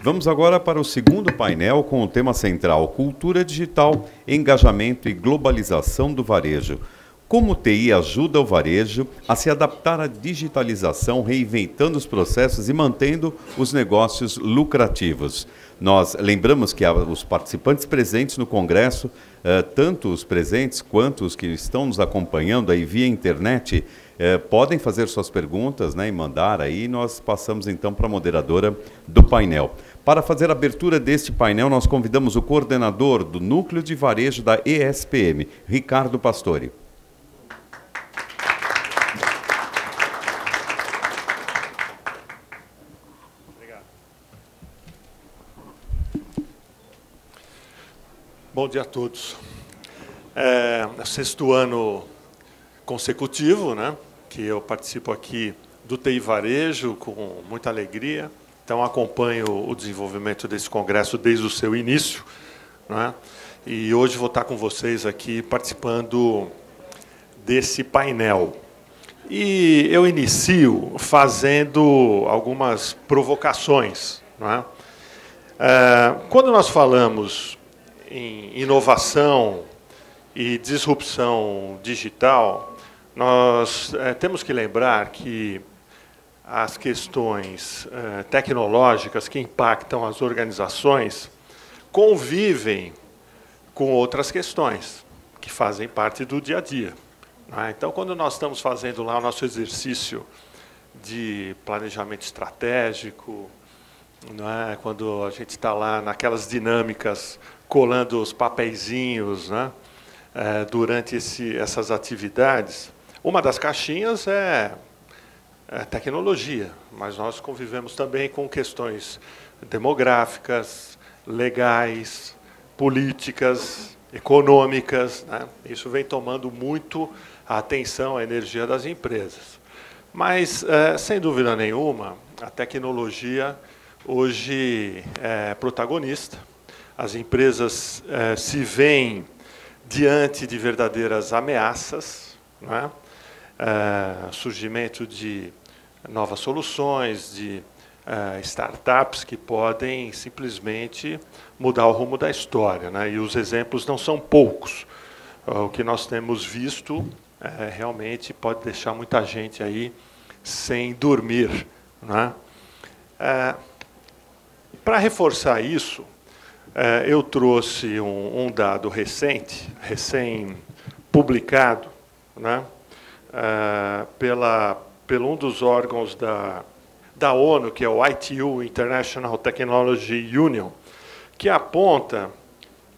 Vamos agora para o segundo painel com o tema central: Cultura Digital, Engajamento e Globalização do Varejo. Como o TI ajuda o varejo a se adaptar à digitalização, reinventando os processos e mantendo os negócios lucrativos. Nós lembramos que os participantes presentes no Congresso, tanto os presentes quanto os que estão nos acompanhando aí via internet, podem fazer suas perguntas, né, e mandar aí. Nós passamos então para a moderadora do painel. Para fazer a abertura deste painel, nós convidamos o coordenador do Núcleo de Varejo da ESPM, Ricardo Pastore. Bom dia a todos. É o sexto ano consecutivo, né, que eu participo aqui do TI Varejo com muita alegria. Então, acompanho o desenvolvimento desse congresso desde o seu início, né, e hoje vou estar com vocês aqui participando desse painel. E eu inicio fazendo algumas provocações, né. Quando nós falamos em inovação e disrupção digital, nós temos que lembrar que as questões tecnológicas que impactam as organizações convivem com outras questões que fazem parte do dia a dia. Então, quando nós estamos fazendo lá o nosso exercício de planejamento estratégico, quando a gente está lá naquelas dinâmicas colando os papeizinhos, né, durante essas atividades, uma das caixinhas é tecnologia, mas nós convivemos também com questões demográficas, legais, políticas, econômicas, né? Isso vem tomando muito a atenção, a energia das empresas. Mas, sem dúvida nenhuma, a tecnologia hoje é protagonista. As empresas se veem diante de verdadeiras ameaças, né? Surgimento de novas soluções, de startups que podem simplesmente mudar o rumo da história, né? E os exemplos não são poucos. O que nós temos visto realmente pode deixar muita gente aí sem dormir, né? Para reforçar isso, eu trouxe um dado recém-publicado, né, pelo um dos órgãos da ONU, que é o ITU, International Technology Union, que aponta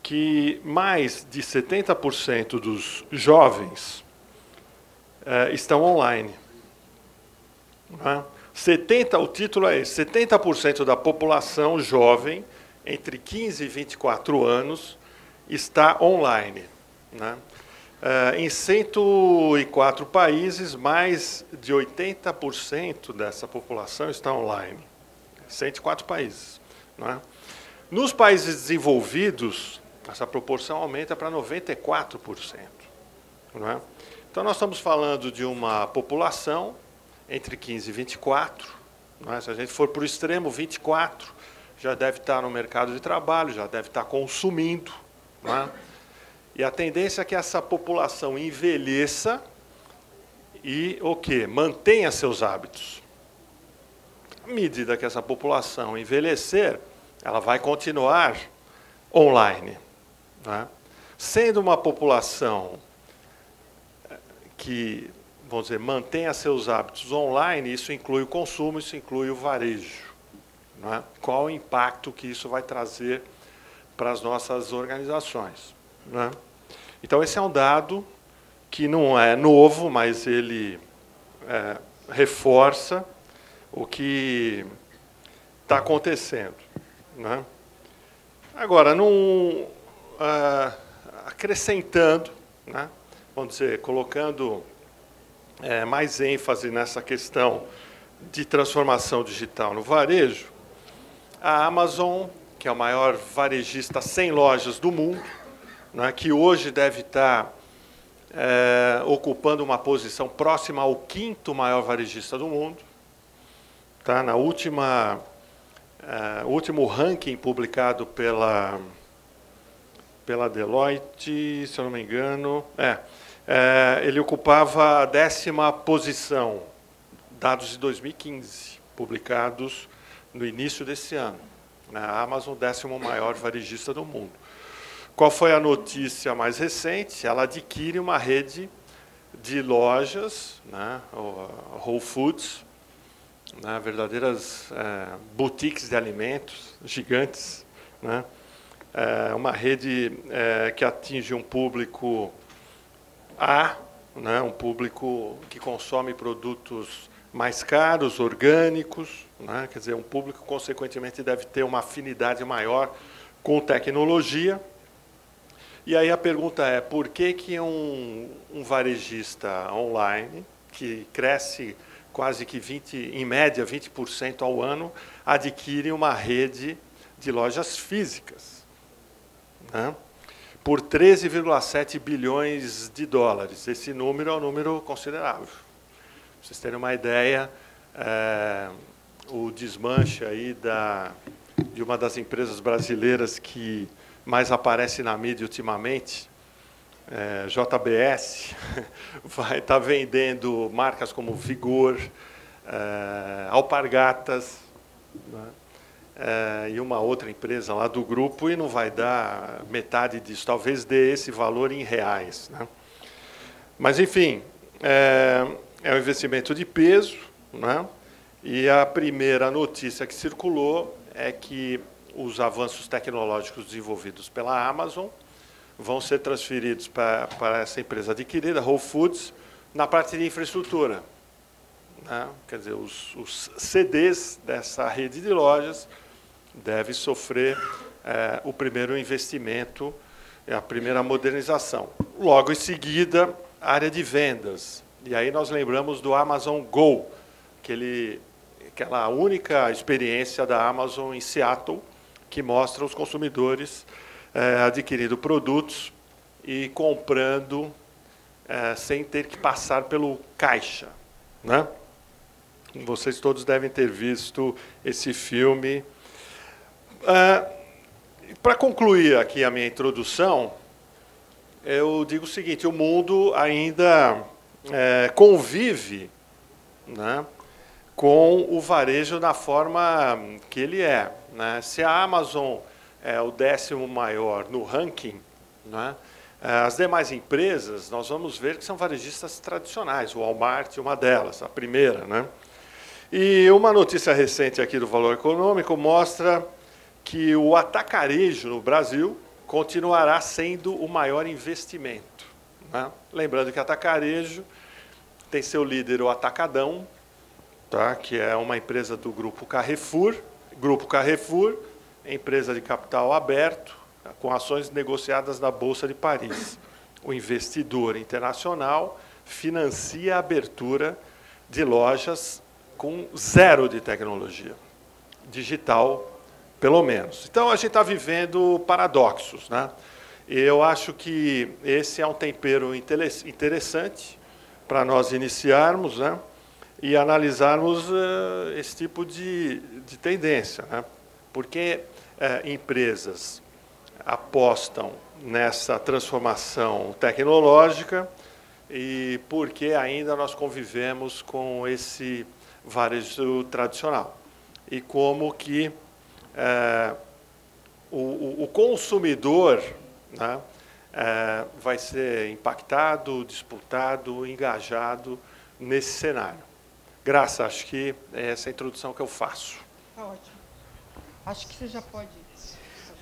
que mais de 70% dos jovens estão online. Né? O título é esse: 70% da população jovem entre 15 e 24 anos está online, né? Em 104 países, mais de 80% dessa população está online. 104 países. Né? Nos países desenvolvidos, essa proporção aumenta para 94%. Né? Então, nós estamos falando de uma população entre 15 e 24. Né? Se a gente for para o extremo, 24, já deve estar no mercado de trabalho, já deve estar consumindo. Né? E a tendência é que essa população envelheça e o quê? Mantenha seus hábitos. À medida que essa população envelhecer, ela vai continuar online. Né? Sendo uma população que, vamos dizer, mantenha seus hábitos online, isso inclui o consumo, isso inclui o varejo. Né? Qual o impacto que isso vai trazer para as nossas organizações? Né? Então, esse é um dado que não é novo, mas ele reforça o que está acontecendo. Né? Agora, acrescentando, né, vamos dizer, colocando mais ênfase nessa questão de transformação digital no varejo, a Amazon, que é o maior varejista sem lojas do mundo, né, que hoje deve estar ocupando uma posição próxima ao 5º maior varejista do mundo. Tá? Na último ranking publicado pela Deloitte, se eu não me engano, ele ocupava a 10ª posição, dados de 2015, publicados no início desse ano. A Amazon, o 10º maior varejista do mundo. Qual foi a notícia mais recente? Ela adquire uma rede de lojas, né, Whole Foods, né, verdadeiras boutiques de alimentos gigantes, né, uma rede que atinge um público né, um público que consome produtos mais caros, orgânicos, né, quer dizer, um público que, consequentemente, deve ter uma afinidade maior com tecnologia. E aí a pergunta é, por que um varejista online, que cresce quase que em média 20% ao ano, adquire uma rede de lojas físicas, né, por 13,7 bilhões de dólares? Esse número é um número considerável. Para vocês terem uma ideia, o desmanche aí de uma das empresas brasileiras que mais aparece na mídia ultimamente, JBS, vai estar vendendo marcas como Vigor, Alpargatas, né, e uma outra empresa lá do grupo, e não vai dar metade disso, talvez dê esse valor em reais, né? Mas, enfim, é um investimento de peso, né? E a primeira notícia que circulou é que os avanços tecnológicos desenvolvidos pela Amazon vão ser transferidos para essa empresa adquirida, Whole Foods, na parte de infraestrutura, né? Quer dizer, os CDs dessa rede de lojas devem sofrer o primeiro investimento, a primeira modernização. Logo em seguida, a área de vendas. E aí nós lembramos do Amazon Go, aquela única experiência da Amazon em Seattle, que mostra os consumidores adquirindo produtos e comprando sem ter que passar pelo caixa, né? Vocês todos devem ter visto esse filme. Para concluir aqui a minha introdução, eu digo o seguinte: o mundo ainda convive, né, com o varejo da forma que ele é, né? Se a Amazon é o 10º maior no ranking, né, as demais empresas, nós vamos ver que são varejistas tradicionais. O Walmart é uma delas, a primeira, né? E uma notícia recente aqui do Valor Econômico mostra que o atacarejo no Brasil continuará sendo o maior investimento, né? Lembrando que atacarejo tem seu líder, o Atacadão, tá? Que é uma empresa do Grupo Carrefour, empresa de capital aberto, com ações negociadas na Bolsa de Paris. O investidor internacional financia a abertura de lojas com zero de tecnologia digital, pelo menos. Então, a gente está vivendo paradoxos, né? Eu acho que esse é um tempero interessante para nós iniciarmos, né, e analisarmos esse tipo de tendência, né? Porque empresas apostam nessa transformação tecnológica e porque ainda nós convivemos com esse varejo tradicional. E como que o consumidor, né, vai ser impactado, disputado, engajado nesse cenário. Graça, acho que é essa a introdução que eu faço. Está ótimo. Acho que você já pode ir.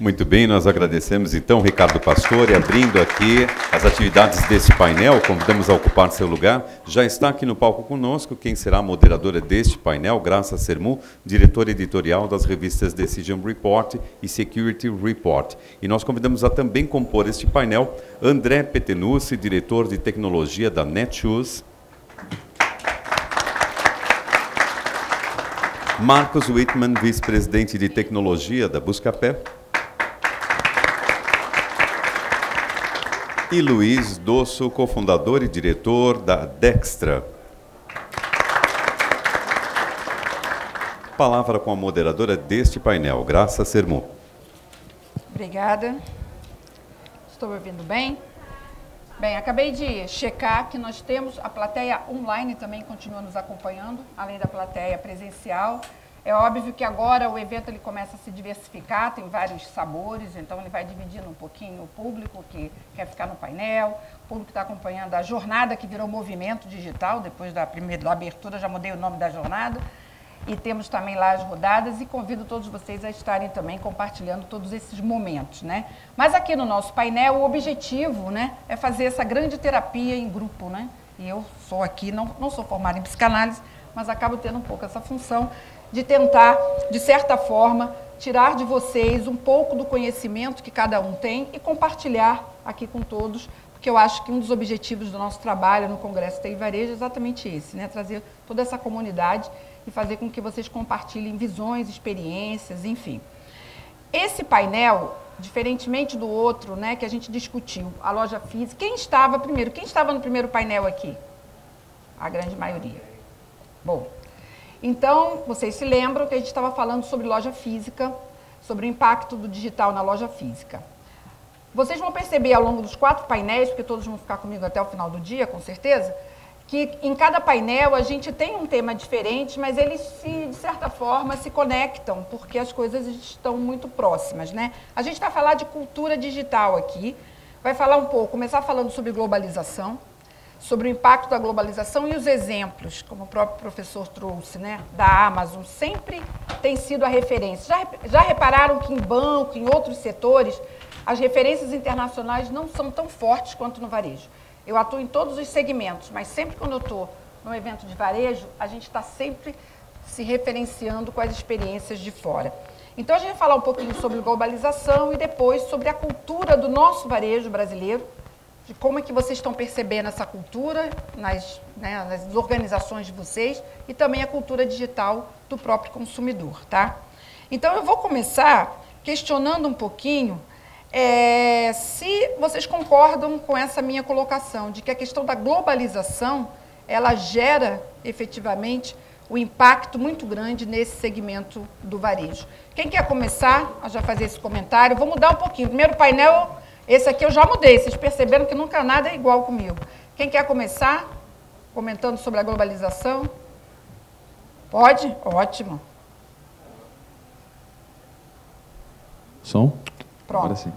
Muito bem, nós agradecemos então Ricardo Pastore, abrindo aqui as atividades desse painel, convidamos a ocupar seu lugar. Já está aqui no palco conosco quem será a moderadora deste painel, Graça Sermu, diretora editorial das revistas Decision Report e Security Report. E nós convidamos a também compor este painel André Petenucci, diretor de tecnologia da Netshoes, Marcos Whitman, vice-presidente de tecnologia da Buscapé, E Luiz Dosso, cofundador e diretor da Dextra. Palavra com a moderadora deste painel, Graça Sermo. Obrigada. Estou me ouvindo bem? Bem, acabei de checar que nós temos a plateia online também continua nos acompanhando, além da plateia presencial. É óbvio que agora o evento ele começa a se diversificar, tem vários sabores, então ele vai dividindo um pouquinho o público que quer ficar no painel, o público que está acompanhando a jornada que virou movimento digital, depois da abertura já mudei o nome da jornada. E temos também lá as rodadas e convido todos vocês a estarem também compartilhando todos esses momentos, né? Mas aqui no nosso painel, o objetivo, né, é fazer essa grande terapia em grupo, né? E eu sou aqui, não sou formada em psicanálise, mas acabo tendo um pouco essa função de tentar, de certa forma, tirar de vocês um pouco do conhecimento que cada um tem e compartilhar aqui com todos, porque eu acho que um dos objetivos do nosso trabalho no Congresso TI Varejo é exatamente esse, né? Trazer toda essa comunidade e fazer com que vocês compartilhem visões, experiências, enfim. Esse painel, diferentemente do outro, né, que a gente discutiu, a loja física, quem estava no primeiro painel aqui? A grande maioria. Bom, então, vocês se lembram que a gente estava falando sobre loja física, sobre o impacto do digital na loja física. Vocês vão perceber ao longo dos 4 painéis, porque todos vão ficar comigo até o final do dia, com certeza, que em cada painel a gente tem um tema diferente, mas eles, de certa forma, se conectam, porque as coisas estão muito próximas, né? A gente vai falar de cultura digital aqui, vai falar um pouco, começar falando sobre globalização, sobre o impacto da globalização e os exemplos, como o próprio professor trouxe, né, da Amazon, sempre tem sido a referência. Já repararam que em banco, em outros setores, as referências internacionais não são tão fortes quanto no varejo? Eu atuo em todos os segmentos, mas sempre quando eu estou num evento de varejo, a gente está sempre se referenciando com as experiências de fora. Então, a gente vai falar um pouquinho sobre globalização e depois sobre a cultura do nosso varejo brasileiro, de como é que vocês estão percebendo essa cultura nas organizações de vocês e também a cultura digital do próprio consumidor, tá? Então, eu vou começar questionando um pouquinho se vocês concordam com essa minha colocação, de que a questão da globalização, ela gera, efetivamente, um impacto muito grande nesse segmento do varejo. Quem quer começar a já fazer esse comentário? Vou mudar um pouquinho. Primeiro painel, esse aqui eu já mudei, vocês perceberam que nunca nada é igual comigo. Quem quer começar comentando sobre a globalização? Pode? Ótimo. Som? Pronto. Agora sim.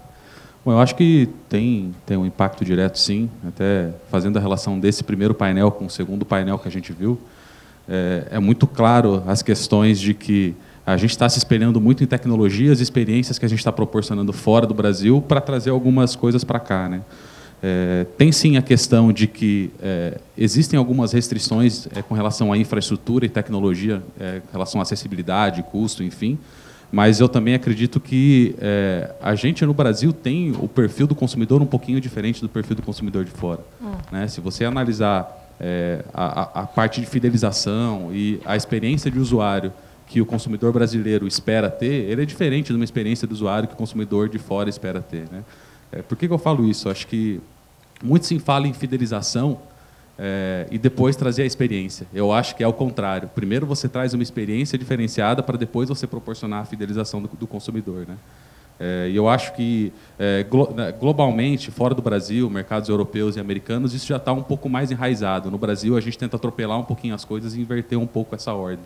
Bom, eu acho que tem um impacto direto, sim, até fazendo a relação desse primeiro painel com o segundo painel que a gente viu, é muito claro as questões de que a gente está se espelhando muito em tecnologias e experiências que a gente está proporcionando fora do Brasil para trazer algumas coisas para cá, né? Tem sim a questão de que existem algumas restrições com relação à infraestrutura e tecnologia, com relação à acessibilidade, custo, enfim. Mas eu também acredito que a gente no Brasil tem o perfil do consumidor um pouquinho diferente do perfil do consumidor de fora. Né? Se você analisar a parte de fidelização e a experiência de usuário que o consumidor brasileiro espera ter, ele é diferente de uma experiência de usuário que o consumidor de fora espera ter. Né? Por que eu falo isso? Acho que muito se fala em fidelização e depois trazer a experiência. Eu acho que é o contrário. Primeiro você traz uma experiência diferenciada para depois você proporcionar a fidelização do consumidor, né? E eu acho que globalmente, fora do Brasil, mercados europeus e americanos, isso já está um pouco mais enraizado. No Brasil, a gente tenta atropelar um pouquinho as coisas e inverter um pouco essa ordem.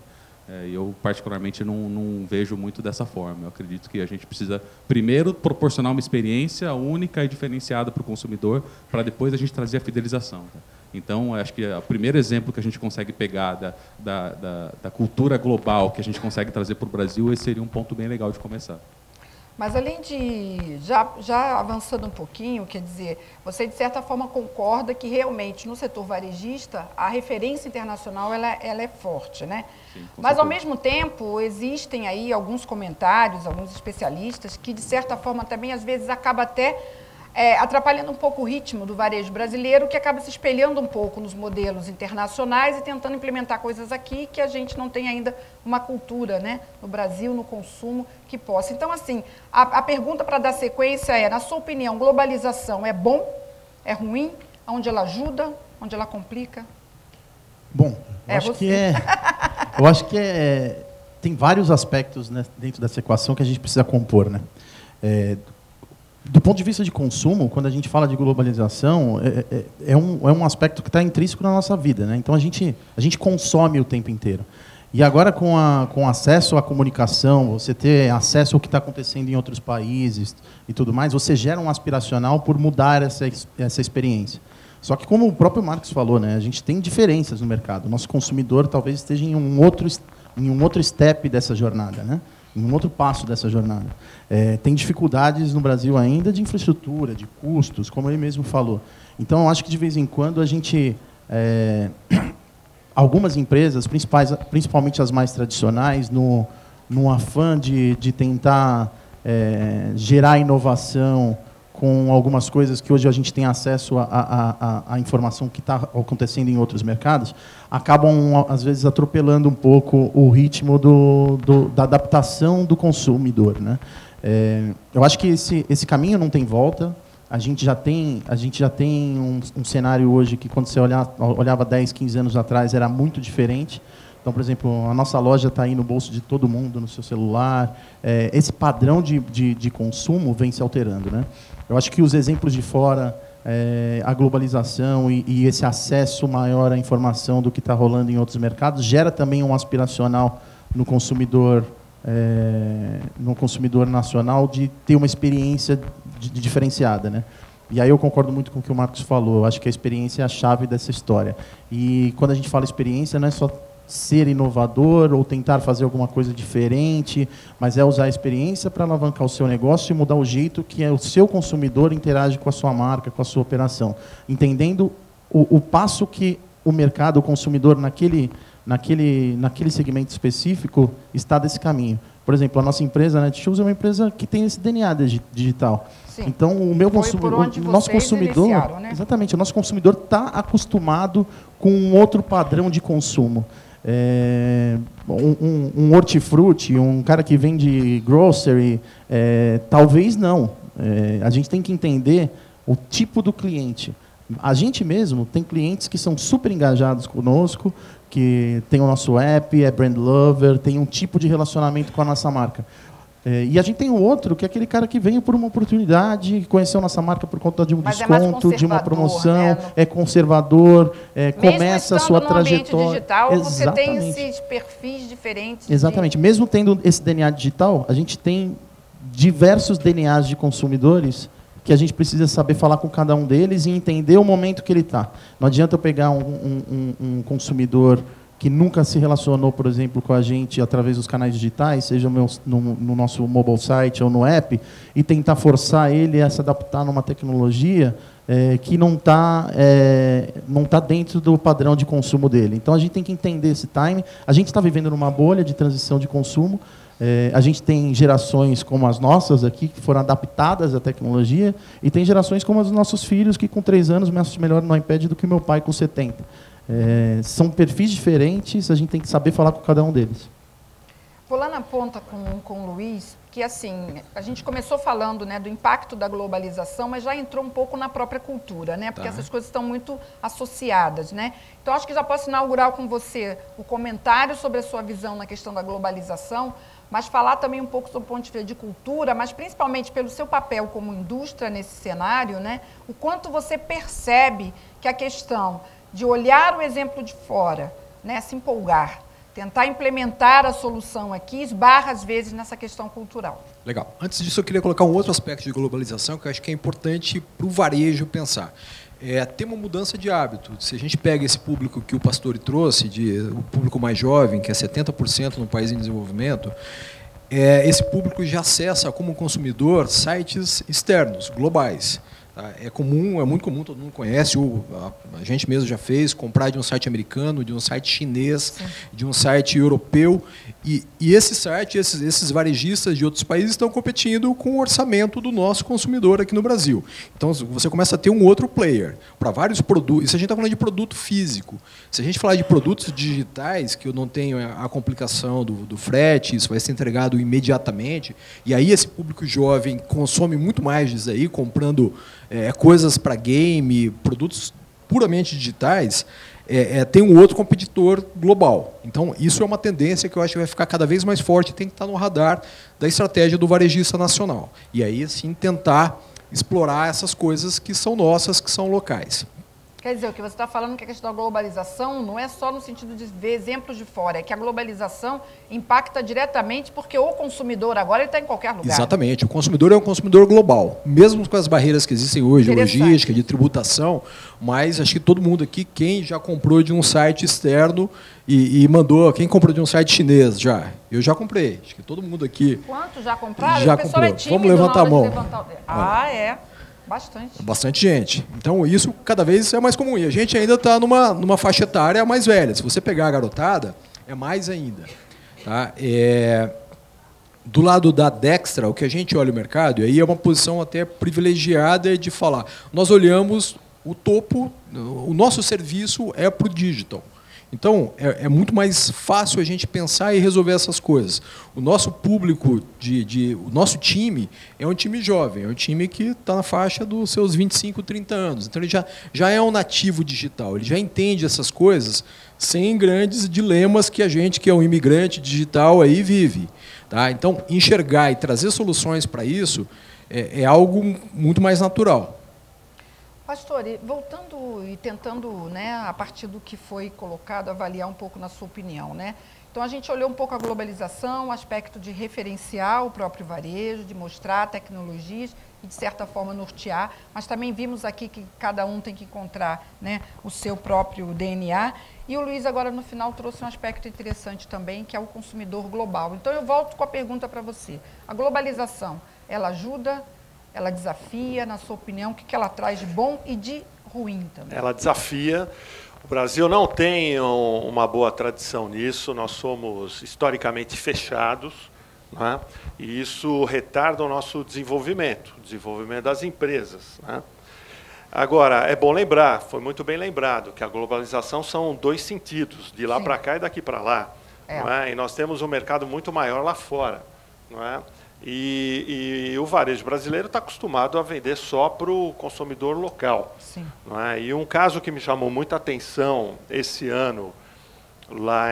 E eu, particularmente, não vejo muito dessa forma. Eu acredito que a gente precisa, primeiro, proporcionar uma experiência única e diferenciada para o consumidor, para depois a gente trazer a fidelização. Tá? Então, acho que o primeiro exemplo que a gente consegue pegar da cultura global que a gente consegue trazer para o Brasil, esse seria um ponto bem legal de começar. Mas, além de, já avançando um pouquinho, quer dizer, você, de certa forma, concorda que, realmente, no setor varejista, a referência internacional ela é forte, né? Sim, mas, ao mesmo tempo, existem aí alguns comentários, alguns especialistas, que, de certa forma, também, às vezes, acaba até atrapalhando um pouco o ritmo do varejo brasileiro, que acaba se espelhando um pouco nos modelos internacionais e tentando implementar coisas aqui que a gente não tem ainda uma cultura, né, no Brasil, no consumo, que possa. Então, assim, a pergunta para dar sequência na sua opinião, globalização é bom é ruim? Onde ela ajuda? Onde ela complica? Bom, eu acho que tem vários aspectos, né, dentro dessa equação que a gente precisa compor, né? Do ponto de vista de consumo, quando a gente fala de globalização, é um aspecto que está intrínseco na nossa vida, né? Então a gente consome o tempo inteiro. E agora com acesso à comunicação, você ter acesso ao que está acontecendo em outros países e tudo mais, você gera um aspiracional por mudar essa experiência. Só que, como o próprio Marcos falou, né, a gente tem diferenças no mercado. O nosso consumidor talvez esteja em um outro step dessa jornada, né? Em um outro passo dessa jornada. Tem dificuldades no Brasil ainda de infraestrutura, de custos, como ele mesmo falou. Então, eu acho que, de vez em quando, a gente... algumas empresas, principalmente as mais tradicionais, no afã de tentar gerar inovação com algumas coisas que hoje a gente tem acesso à informação que está acontecendo em outros mercados, acabam, às vezes, atropelando um pouco o ritmo da adaptação do consumidor, né? Eu acho que esse caminho não tem volta. A gente já tem um cenário hoje que, quando você olhava 10, 15 anos atrás, era muito diferente. Então, por exemplo, a nossa loja está aí no bolso de todo mundo, no seu celular. Esse padrão de consumo vem se alterando, né? Eu acho que os exemplos de fora, a globalização e esse acesso maior à informação do que está rolando em outros mercados, gera também um aspiracional no consumidor nacional de ter uma experiência diferenciada, né? E aí eu concordo muito com o que o Marcos falou. Eu acho que a experiência é a chave dessa história. E quando a gente fala experiência, não é só ser inovador ou tentar fazer alguma coisa diferente, mas é usar a experiência para alavancar o seu negócio e mudar o jeito que o seu consumidor interage com a sua marca, com a sua operação. Entendendo o passo que o mercado, o consumidor, naquele segmento específico, está desse caminho. Por exemplo, a nossa empresa, a Netshoes, é uma empresa que tem esse DNA digital. Sim. Então, o nosso consumidor, né? Exatamente, o nosso consumidor está acostumado com um outro padrão de consumo. Um hortifruti, um cara que vende grocery, talvez não. A gente tem que entender o tipo do cliente. A gente mesmo tem clientes que são super engajados conosco, que tem o nosso app, é brand lover, tem um tipo de relacionamento com a nossa marca. E a gente tem o outro, que é aquele cara que veio por uma oportunidade, conheceu nossa marca por conta de um desconto, de uma promoção, né? É conservador, começa a sua trajetória. Mesmo digital, você tem esses perfis diferentes. Exatamente. Mesmo tendo esse DNA digital, a gente tem diversos DNAs de consumidores que a gente precisa saber falar com cada um deles e entender o momento que ele está. Não adianta eu pegar um consumidor que nunca se relacionou, por exemplo, com a gente através dos canais digitais, seja no nosso mobile site ou no app, e tentar forçar ele a se adaptar numa tecnologia que não está dentro do padrão de consumo dele. Então, a gente tem que entender esse time. A gente está vivendo numa bolha de transição de consumo. A gente tem gerações como as nossas aqui, que foram adaptadas à tecnologia, e tem gerações como os nossos filhos, que com 3 anos mexem melhor no iPad do que meu pai com 70. São perfis diferentes, a gente tem que saber falar com cada um deles. Vou lá na ponta com o Luiz, que assim, a gente começou falando, né, do impacto da globalização, mas já entrou um pouco na própria cultura, né, porque essas coisas estão muito associadas, né? Então, acho que já posso inaugurar com você o comentário sobre a sua visão na questão da globalização, mas falar também um pouco sobre o ponto de vista de cultura, mas principalmente pelo seu papel como indústria nesse cenário, né, o quanto você percebe que a questão de olhar o exemplo de fora, né, se empolgar, tentar implementar a solução aqui, esbarra às vezes nessa questão cultural. Legal. Antes disso, eu queria colocar um outro aspecto de globalização que eu acho que é importante para o varejo pensar. Tem uma mudança de hábito. Se a gente pega esse público que o Pastore trouxe, o público mais jovem, que é 70% no país em desenvolvimento, esse público já acessa como consumidor sites externos, globais. É muito comum, todo mundo conhece, a gente mesmo já fez, comprar de um site americano, de um site chinês, sim, de um site europeu. E esse site, esses varejistas de outros países estão competindo com o orçamento do nosso consumidor aqui no Brasil. Então, você começa a ter um outro player para vários produtos. Isso a gente está falando de produto físico. Se a gente falar de produtos digitais, que eu não tenho a complicação do frete, isso vai ser entregado imediatamente, e aí esse público jovem consome muito mais disso aí, comprando coisas para game, produtos puramente digitais, tem um outro competidor global. Então, isso é uma tendência que eu acho que vai ficar cada vez mais forte e tem que estar no radar da estratégia do varejista nacional. E aí, sim, tentar explorar essas coisas que são nossas, que são locais. Quer dizer, o que você está falando que a questão da globalização não é só no sentido de ver exemplos de fora, é que a globalização impacta diretamente porque o consumidor agora está em qualquer lugar. Exatamente. O consumidor é um consumidor global, mesmo com as barreiras que existem hoje, logística, de tributação, mas acho que todo mundo aqui, quem já comprou de um site externo e mandou, quem comprou de um site chinês já? Eu já comprei. Acho que todo mundo aqui. Quantos já compraram? Já o pessoal comprou. É tímido. Vamos levantar a mão. É. Bastante. Bastante gente. Então, isso cada vez é mais comum. E a gente ainda está numa faixa etária mais velha. Se você pegar a garotada, é mais ainda. Tá? Do lado da Dextra, o que a gente olha o mercado, e aí é uma posição até privilegiada de falar, nós olhamos o topo, o nosso serviço é para o digital. Então, é muito mais fácil a gente pensar e resolver essas coisas. O nosso público, o nosso time, é um time jovem, é um time que está na faixa dos seus 25, 30 anos. Então, ele já é um nativo digital, ele já entende essas coisas sem grandes dilemas que a gente, que é um imigrante digital, aí vive. Tá? Então, enxergar e trazer soluções para isso é algo muito mais natural. Pastor, voltando e tentando, né, a partir do que foi colocado, avaliar um pouco na sua opinião, né? Então, a gente olhou um pouco a globalização, o aspecto de referenciar o próprio varejo, de mostrar tecnologias e, de certa forma, nortear, mas também vimos aqui que cada um tem que encontrar, né, o seu próprio DNA. E o Luiz, agora, no final, trouxe um aspecto interessante também, que é o consumidor global. Então, eu volto com a pergunta para você. A globalização, ela ajuda? Ela desafia, na sua opinião, o que ela traz de bom e de ruim também? Ela desafia. O Brasil não tem uma boa tradição nisso, nós somos historicamente fechados, né? E isso retarda o nosso desenvolvimento, o desenvolvimento das empresas, né? Agora, é bom lembrar, foi muito bem lembrado, que a globalização são dois sentidos, de lá para cá e daqui para lá. Não é? E nós temos um mercado muito maior lá fora. Não é? E o varejo brasileiro está acostumado a vender só para o consumidor local. Sim. Não é? E um caso que me chamou muita atenção esse ano, lá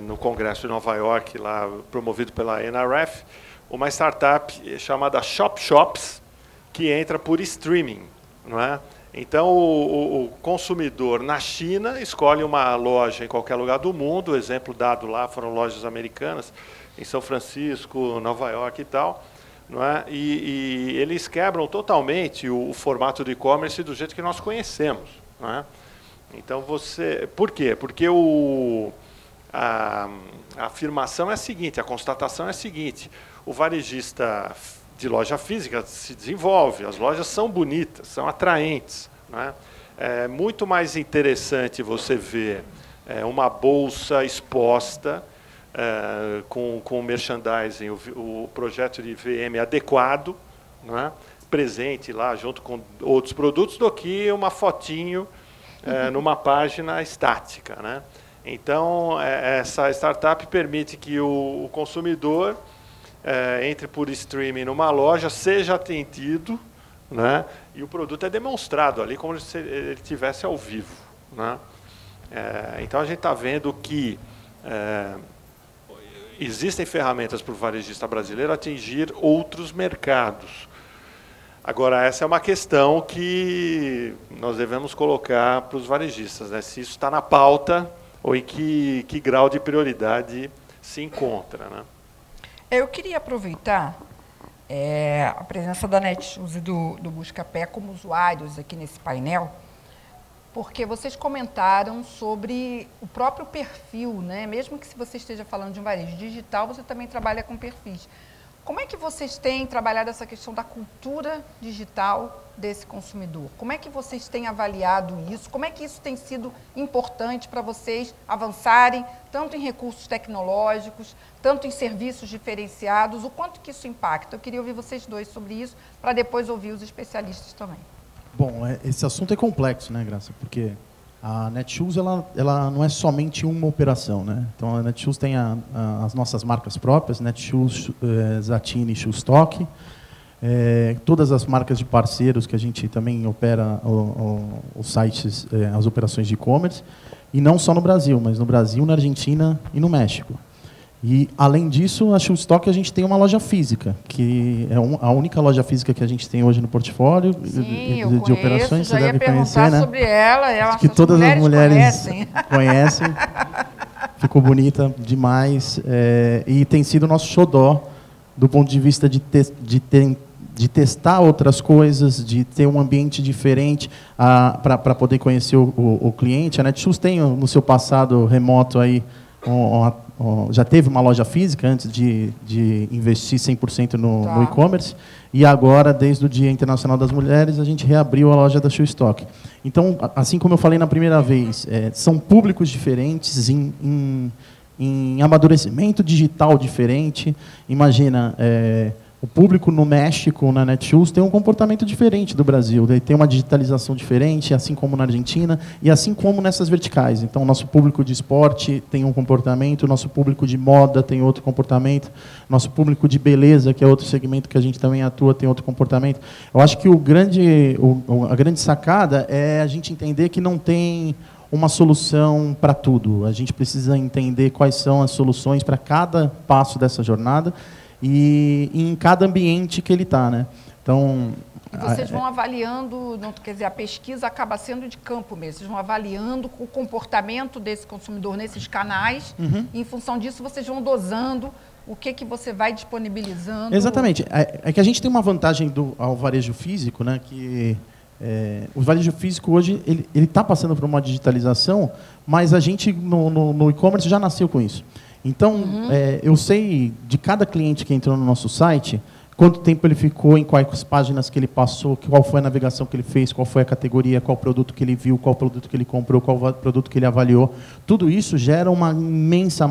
no Congresso de Nova York, lá, promovido pela NRF, uma startup chamada ShopShops, que entra por streaming. Não é? Então, o consumidor na China escolhe uma loja em qualquer lugar do mundo, o exemplo dado lá foram lojas americanas, em São Francisco, Nova York e tal, não é? E eles quebram totalmente o formato de e-commerce do jeito que nós conhecemos. Não é? Então, por quê? Porque a afirmação é a seguinte, a constatação é a seguinte, o varejista de loja física se desenvolve, as lojas são bonitas, são atraentes. Não é? É muito mais interessante você ver uma bolsa exposta, com merchandising, o projeto de VM adequado, não é? Presente lá junto com outros produtos, do que uma fotinho numa página estática. Né? Então, essa startup permite que o consumidor entre por streaming numa loja, seja atendido, né? E o produto é demonstrado ali como se ele estivesse ao vivo. Né? Então, a gente está vendo que existem ferramentas para o varejista brasileiro atingir outros mercados. Agora, essa é uma questão que nós devemos colocar para os varejistas, né? Se isso está na pauta ou em que grau de prioridade se encontra. Né? Eu queria aproveitar a presença da Netshoes e do Buscapé como usuários aqui nesse painel, porque vocês comentaram sobre o próprio perfil, né? Mesmo que se você esteja falando de um varejo digital, você também trabalha com perfis. Como é que vocês têm trabalhado essa questão da cultura digital desse consumidor? Como é que vocês têm avaliado isso? Como é que isso tem sido importante para vocês avançarem, tanto em recursos tecnológicos, tanto em serviços diferenciados? O quanto que isso impacta? Eu queria ouvir vocês dois sobre isso, para depois ouvir os especialistas também. Bom, esse assunto é complexo, né, Graça? Porque a Netshoes ela não é somente uma operação, né? Então a Netshoes tem as nossas marcas próprias, Netshoes, Zattini e Shoestock. todas as marcas de parceiros que a gente também opera os sites, as operações de e-commerce, e não só no Brasil, mas no Brasil, na Argentina e no México. E, além disso, a Shoestock a gente tem uma loja física, que é a única loja física que a gente tem hoje no portfólio. Sim, de operações. Já ia perguntar, né, sobre ela. Que todas as mulheres conhecem. Ficou bonita demais. E tem sido o nosso xodó, do ponto de vista de testar outras coisas, de ter um ambiente diferente para poder conhecer o cliente. A Netshoes tem, no seu passado remoto, aí, já teve uma loja física antes de investir 100% no e-commerce, e agora, desde o Dia Internacional das Mulheres, a gente reabriu a loja da Shoestock. Então, assim como eu falei na primeira vez, são públicos diferentes, em amadurecimento digital diferente. Imagina, o público no México, na Netshoes, tem um comportamento diferente do Brasil. Tem uma digitalização diferente, assim como na Argentina, e assim como nessas verticais. Então, o nosso público de esporte tem um comportamento, o nosso público de moda tem outro comportamento, nosso público de beleza, que é outro segmento que a gente também atua, tem outro comportamento. Eu acho que a grande sacada é a gente entender que não tem uma solução para tudo. A gente precisa entender quais são as soluções para cada passo dessa jornada, e em cada ambiente que ele está, né? Então, e vocês vão avaliando, quer dizer, a pesquisa acaba sendo de campo mesmo. Vocês vão avaliando o comportamento desse consumidor nesses canais, e em função disso vocês vão dosando o que você vai disponibilizando. Exatamente. É que a gente tem uma vantagem ao varejo físico, né? Que o varejo físico hoje ele está passando por uma digitalização, mas a gente no e-commerce já nasceu com isso. Então, eu sei de cada cliente que entrou no nosso site, quanto tempo ele ficou, em quais páginas que ele passou, qual foi a navegação que ele fez, qual foi a categoria, qual produto que ele viu, qual produto que ele comprou, qual produto que ele avaliou. Tudo isso gera uma imensa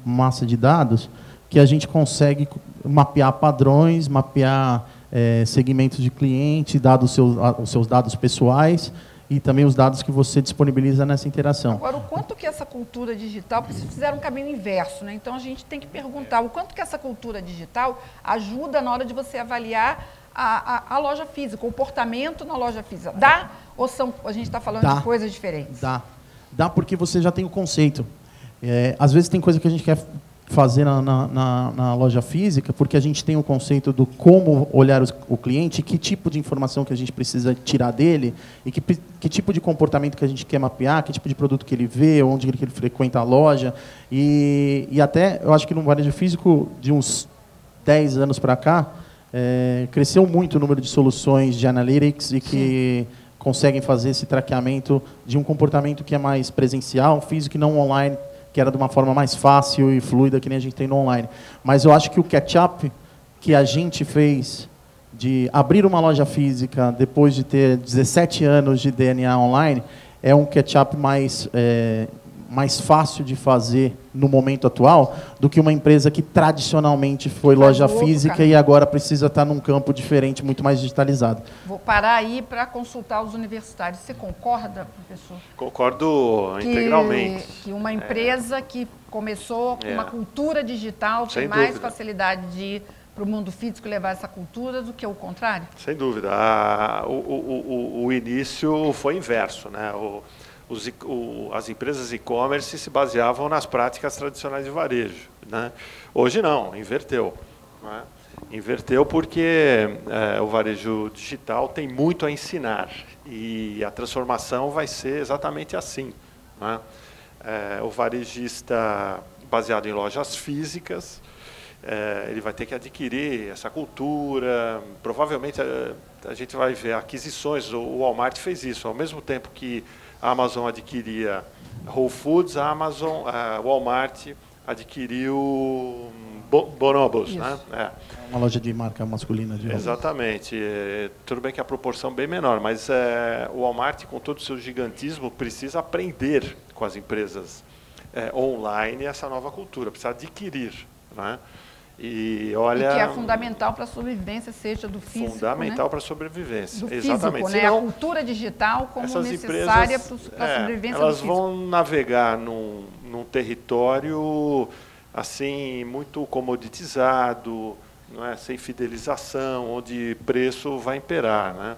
massa de dados que a gente consegue mapear padrões, mapear segmentos de cliente, os seus dados pessoais, e também os dados que você disponibiliza nessa interação. Agora, o quanto que essa cultura digital, porque vocês fizeram um caminho inverso, né? Então a gente tem que perguntar o quanto que essa cultura digital ajuda na hora de você avaliar a loja física, o comportamento na loja física. Dá ou a gente está falando de coisas diferentes? Dá porque você já tem o conceito. Às vezes tem coisa que a gente quer fazer na loja física, porque a gente tem o conceito do como olhar o cliente, que tipo de informação que a gente precisa tirar dele, e que tipo de comportamento que a gente quer mapear, que tipo de produto que ele vê, onde ele frequenta a loja. E até, eu acho que no varejo físico, de uns 10 anos para cá, cresceu muito o número de soluções de analytics e que conseguem fazer esse traqueamento de um comportamento que é mais presencial, físico e não online, que era de uma forma mais fácil e fluida que nem a gente tem no online. Mas eu acho que o catch-up que a gente fez de abrir uma loja física depois de ter 17 anos de DNA online é um catch-up mais fácil de fazer no momento atual do que uma empresa que tradicionalmente foi loja física e agora precisa estar num campo diferente, muito mais digitalizado. Vou parar aí para consultar os universitários. Você concorda, professor? Concordo integralmente. Que uma empresa que começou com uma cultura digital tem mais facilidade de ir para o mundo físico e levar essa cultura do que o contrário? Sem dúvida. O início foi inverso, né? As empresas e-commerce se baseavam nas práticas tradicionais de varejo, né? Hoje não, inverteu, né? Inverteu porque o varejo digital tem muito a ensinar e a transformação vai ser exatamente assim, né? O varejista baseado em lojas físicas, ele vai ter que adquirir essa cultura. Provavelmente a gente vai ver aquisições. O Walmart fez isso, ao mesmo tempo que a Amazon adquiria Whole Foods, a Walmart adquiriu Bonobos, né? Uma loja de marca masculina. Exatamente. Tudo bem que a proporção é bem menor, mas o Walmart, com todo o seu gigantismo, precisa aprender com as empresas online essa nova cultura, precisa adquirir, né? E que é fundamental para a sobrevivência, seja do físico. Fundamental, né? Para a sobrevivência. Do exatamente. Físico, né? A cultura digital como necessária para a sobrevivência do físico. Elas vão navegar num território assim muito comoditizado, não é, sem fidelização, onde preço vai imperar, né?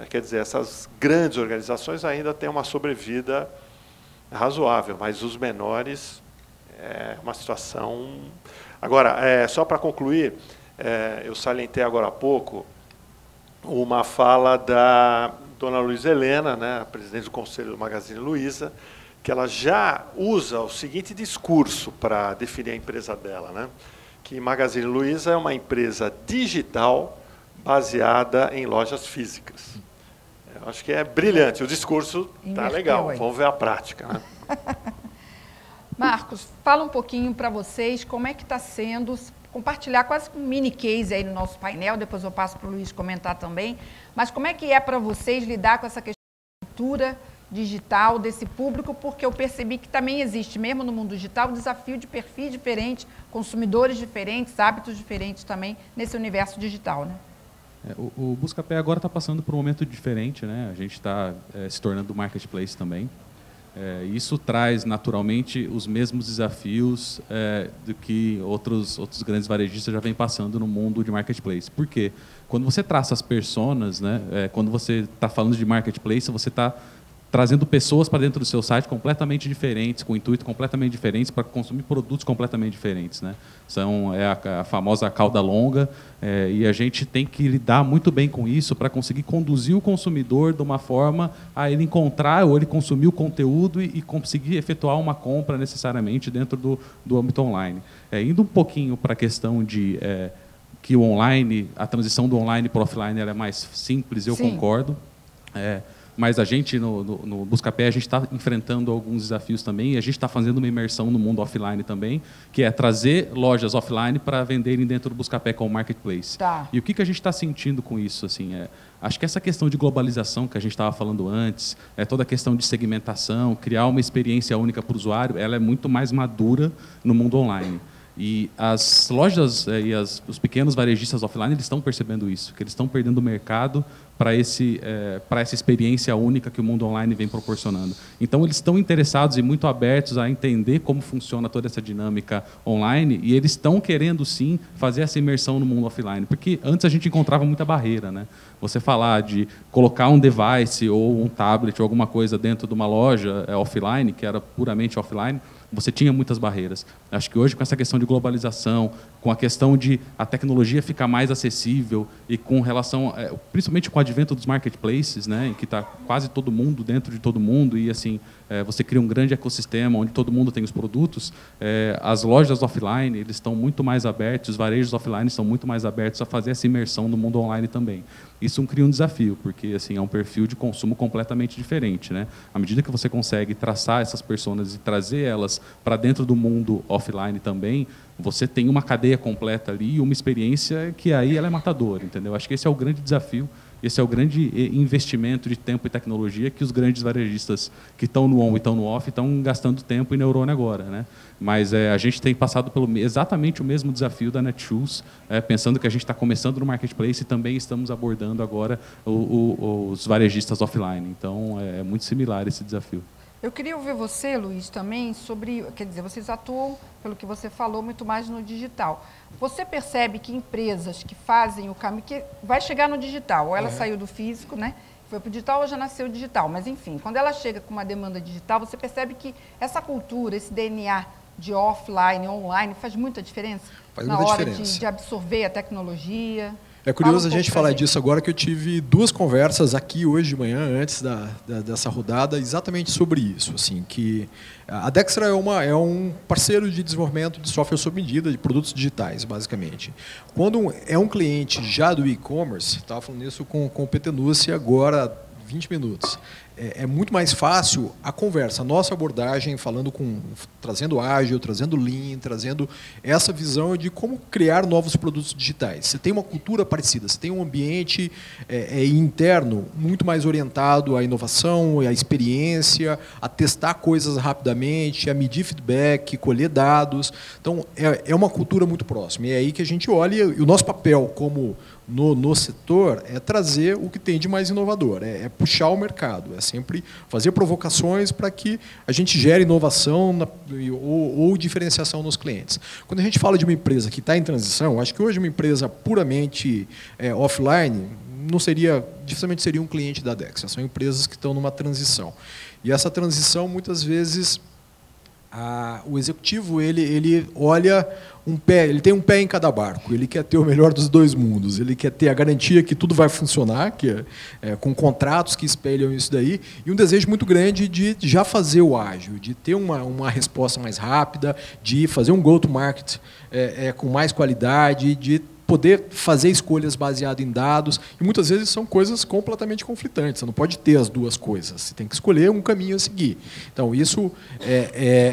Quer dizer, essas grandes organizações ainda têm uma sobrevida razoável, mas os menores é uma situação... Agora, só para concluir, eu salientei agora há pouco uma fala da dona Luiza Helena, né, a presidente do Conselho do Magazine Luiza, que ela já usa o seguinte discurso para definir a empresa dela, né, que Magazine Luiza é uma empresa digital baseada em lojas físicas. Eu acho que é brilhante, o discurso está legal, vamos ver a prática, né? Marcos, fala um pouquinho para vocês como é que está sendo, compartilhar quase um mini case aí no nosso painel, depois eu passo para o Luiz comentar também, mas como é que é para vocês lidar com essa questão de cultura digital desse público, porque eu percebi que também existe, mesmo no mundo digital, desafio de perfis diferentes, consumidores diferentes, hábitos diferentes também nesse universo digital, né? O Buscapé agora está passando por um momento diferente, né? A gente está se tornando marketplace também. Isso traz naturalmente os mesmos desafios do que outros grandes varejistas já vêm passando no mundo de marketplace. Por quê? Quando você traça as personas, né? Quando você está falando de marketplace, você está trazendo pessoas para dentro do seu site completamente diferentes, com intuito completamente diferentes, para consumir produtos completamente diferentes, né? A famosa cauda longa, e a gente tem que lidar muito bem com isso para conseguir conduzir o consumidor de uma forma a ele encontrar ou ele consumir o conteúdo e conseguir efetuar uma compra necessariamente dentro do âmbito online. Indo um pouquinho para a questão de que o online, a transição do online para o offline ela é mais simples, eu concordo. Mas a gente, no Buscapé, a gente está enfrentando alguns desafios também, e a gente está fazendo uma imersão no mundo offline também, que é trazer lojas offline para venderem dentro do Buscapé como marketplace. Tá. E o que a gente está sentindo com isso? Assim, acho que essa questão de globalização que a gente estava falando antes, toda a questão de segmentação, criar uma experiência única para o usuário, ela é muito mais madura no mundo online. E as lojas e os pequenos varejistas offline eles estão percebendo isso, que eles estão perdendo o mercado para essa experiência única que o mundo online vem proporcionando. Então, eles estão interessados e muito abertos a entender como funciona toda essa dinâmica online e eles estão querendo, sim, fazer essa imersão no mundo offline, porque antes a gente encontrava muita barreira, né? Você falar de colocar um device ou um tablet ou alguma coisa dentro de uma loja offline, que era puramente offline, você tinha muitas barreiras. Acho que hoje, com essa questão de globalização, com a questão de a tecnologia ficar mais acessível e com relação, principalmente com o advento dos marketplaces, né, em que está quase todo mundo dentro de todo mundo e assim você cria um grande ecossistema onde todo mundo tem os produtos, as lojas offline eles estão muito mais abertos, os varejos offline estão muito mais abertos a fazer essa imersão no mundo online também. Isso cria um desafio, porque assim, é um perfil de consumo completamente diferente, né? À medida que você consegue traçar essas pessoas e trazer elas para dentro do mundo offline também, você tem uma cadeia completa ali e uma experiência que aí ela é matadora, entendeu? Acho que esse é o grande desafio, esse é o grande investimento de tempo e tecnologia que os grandes varejistas que estão no on e estão no off estão gastando tempo e neurônio agora, né? Mas a gente tem passado pelo exatamente o mesmo desafio da Netshoes, pensando que a gente está começando no marketplace e também estamos abordando agora os varejistas offline. Então, é muito similar esse desafio. Eu queria ouvir você, Luiz, também sobre, quer dizer, vocês atuam, pelo que você falou, muito mais no digital. Você percebe que empresas que fazem o caminho, que vai chegar no digital, ou ela saiu do físico, né? Foi para o digital ou já nasceu digital, mas enfim, quando ela chega com uma demanda digital, você percebe que essa cultura, esse DNA de offline, online, faz muita diferença na hora de absorver a tecnologia? É curioso a gente falar disso agora, que eu tive 2 conversas aqui hoje de manhã, antes dessa rodada, exatamente sobre isso. Assim, que a Dextra é um parceiro de desenvolvimento de software sob medida, de produtos digitais, basicamente. Quando é um cliente já do e-commerce, estava falando isso com o PT Nucci agora, 20 minutos. É muito mais fácil a conversa, a nossa abordagem, trazendo ágil, trazendo lean, trazendo essa visão de como criar novos produtos digitais. Você tem uma cultura parecida, você tem um ambiente interno muito mais orientado à inovação, à experiência, a testar coisas rapidamente, a medir feedback, colher dados. Então, é uma cultura muito próxima. E é aí que a gente olha, e o nosso papel como no setor é trazer o que tem de mais inovador, é puxar o mercado, é sempre fazer provocações para que a gente gere inovação ou diferenciação nos clientes. Quando a gente fala de uma empresa que está em transição, acho que hoje uma empresa puramente offline dificilmente seria um cliente da Dexia. São empresas que estão numa transição. E essa transição, muitas vezes, o executivo ele olha ele tem um pé em cada barco, ele quer ter o melhor dos dois mundos, ele quer ter a garantia que tudo vai funcionar, com contratos que espelham isso daí, e um desejo muito grande de já fazer o ágil, de ter uma resposta mais rápida, de fazer um go-to-market com mais qualidade, de poder fazer escolhas baseadas em dados, e muitas vezes são coisas completamente conflitantes. Você não pode ter as duas coisas, você tem que escolher um caminho a seguir. Então, isso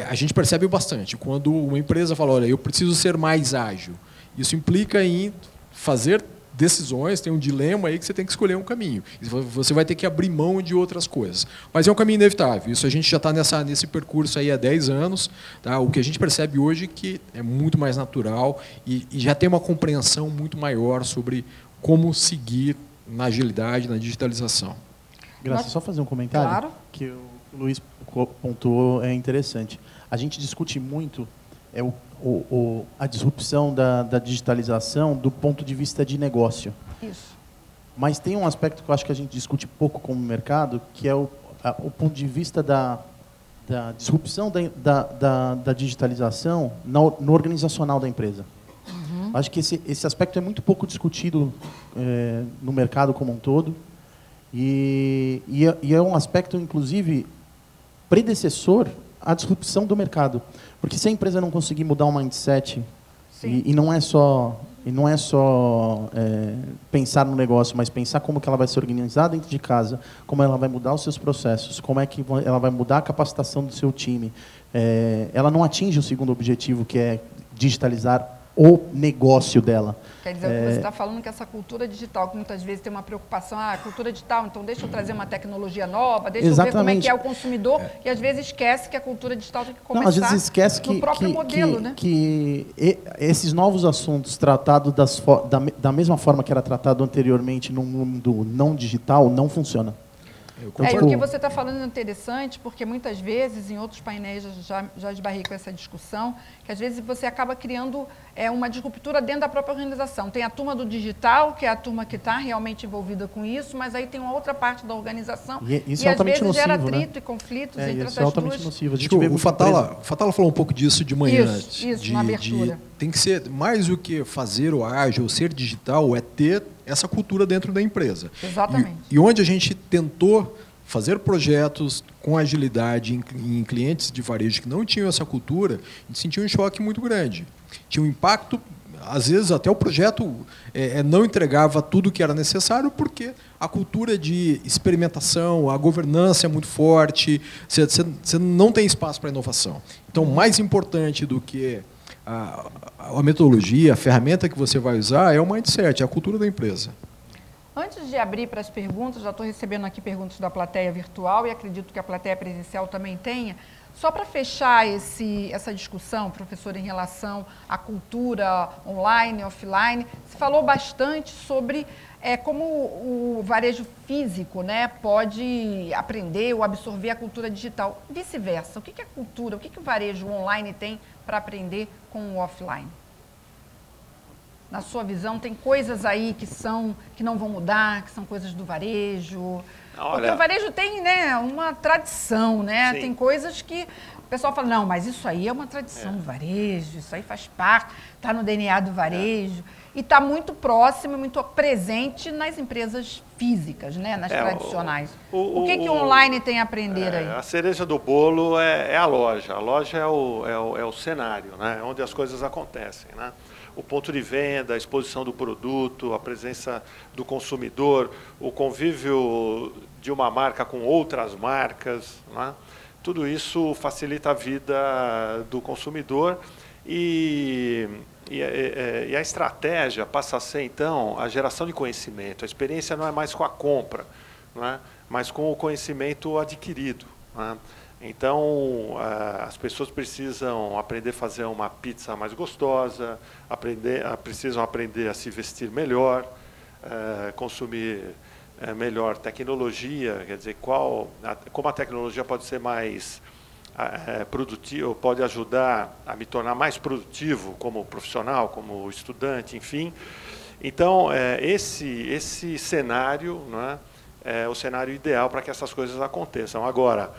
a gente percebe bastante. Quando uma empresa fala, olha, eu preciso ser mais ágil, isso implica em fazer decisões, tem um dilema aí que você tem que escolher um caminho. Você vai ter que abrir mão de outras coisas. Mas é um caminho inevitável. Isso a gente já está nesse percurso aí há 10 anos. Tá? O que a gente percebe hoje é que é muito mais natural e já tem uma compreensão muito maior sobre como seguir na agilidade, na digitalização. Graça, só fazer um comentário? Claro. Que o Luiz pontuou é interessante. A gente discute muito a disrupção da digitalização do ponto de vista de negócio. Isso. Mas tem um aspecto que eu acho que a gente discute pouco como mercado, que é o ponto de vista da disrupção da digitalização no organizacional da empresa. Uhum. Acho que esse aspecto é muito pouco discutido no mercado como um todo, e é um aspecto, inclusive, predecessor à disrupção do mercado. Porque se a empresa não conseguir mudar o mindset, e não é só pensar no negócio, mas pensar como que ela vai se organizar dentro de casa, como ela vai mudar os seus processos, como é que ela vai mudar a capacitação do seu time, ela não atinge o segundo objetivo, que é digitalizar o negócio dela. Quer dizer, o que você está falando que essa cultura digital, que muitas vezes tem uma preocupação, cultura digital, então deixa eu trazer uma tecnologia nova, deixa eu ver como é que é o consumidor, e às vezes esquece que a cultura digital tem que começar às vezes esquece no próprio modelo, né? Que esses novos assuntos tratados da mesma forma que era tratado anteriormente no mundo não digital, não funciona. E o que você está falando é interessante, porque muitas vezes, em outros painéis, já esbarrei com essa discussão, que às vezes você acaba criando uma disruptura dentro da própria organização. Tem a turma do digital, que é a turma que está realmente envolvida com isso, mas aí tem uma outra parte da organização, isso é às vezes nocivo, gera atrito, né? e conflitos entre essas isso é altamente duas. nocivo. A gente vê o Fatala falou um pouco disso de manhã. Isso, na abertura. Tem que ser, mais do que fazer o ágil, ser digital, é ter essa cultura dentro da empresa. Exatamente. E onde a gente tentou fazer projetos com agilidade em clientes de varejo que não tinham essa cultura, a gente sentiu um choque muito grande. Tinha um impacto, às vezes até o projeto não entregava tudo o que era necessário, porque a cultura de experimentação, a governança é muito forte, você não tem espaço para inovação. Então, mais importante do que a metodologia, a ferramenta que você vai usar é o mindset, é a cultura da empresa. Antes de abrir para as perguntas, já estou recebendo aqui perguntas da plateia virtual e acredito que a plateia presencial também tenha. Só para fechar essa discussão, professor, em relação à cultura online e offline, você falou bastante sobre como o varejo físico, né, pode aprender ou absorver a cultura digital. Vice-versa, o que é cultura, o que o varejo online tem para aprender com o offline? Na sua visão, tem coisas aí que não vão mudar, que são coisas do varejo? Porque o varejo tem, né, uma tradição, né? Sim. Tem coisas que o pessoal fala, não, mas isso aí é uma tradição do varejo, isso aí faz parte, está no DNA do varejo. E está muito próximo, muito presente nas empresas físicas, né, nas tradicionais. O que o online tem a aprender aí? A cereja do bolo é a loja. A loja é o cenário, né, onde as coisas acontecem, né? O ponto de venda, a exposição do produto, a presença do consumidor, o convívio de uma marca com outras marcas, né? Tudo isso facilita a vida do consumidor e a estratégia passa a ser, então, a geração de conhecimento. A experiência não é mais com a compra, não é? Mas com o conhecimento adquirido, né? Então, as pessoas precisam aprender a fazer uma pizza mais gostosa, precisam aprender a se vestir melhor, consumir melhor tecnologia, quer dizer, como a tecnologia pode ser mais produtivo, pode ajudar a me tornar mais produtivo como profissional, como estudante, enfim. Então, esse cenário, né, é o cenário ideal para que essas coisas aconteçam. Agora,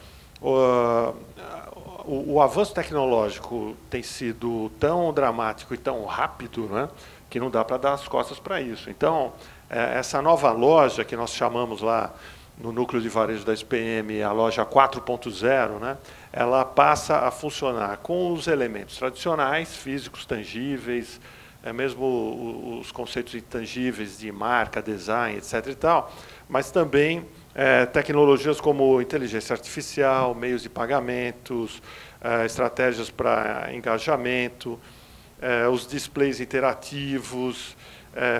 o avanço tecnológico tem sido tão dramático e tão rápido, né, que não dá para dar as costas para isso. Então, essa nova loja que nós chamamos lá no núcleo de varejo da SPM, a loja 4.0, né, ela passa a funcionar com os elementos tradicionais, físicos, tangíveis, mesmo os conceitos intangíveis de marca, design, etc. e tal, mas também tecnologias como inteligência artificial, meios de pagamentos, estratégias para engajamento, os displays interativos,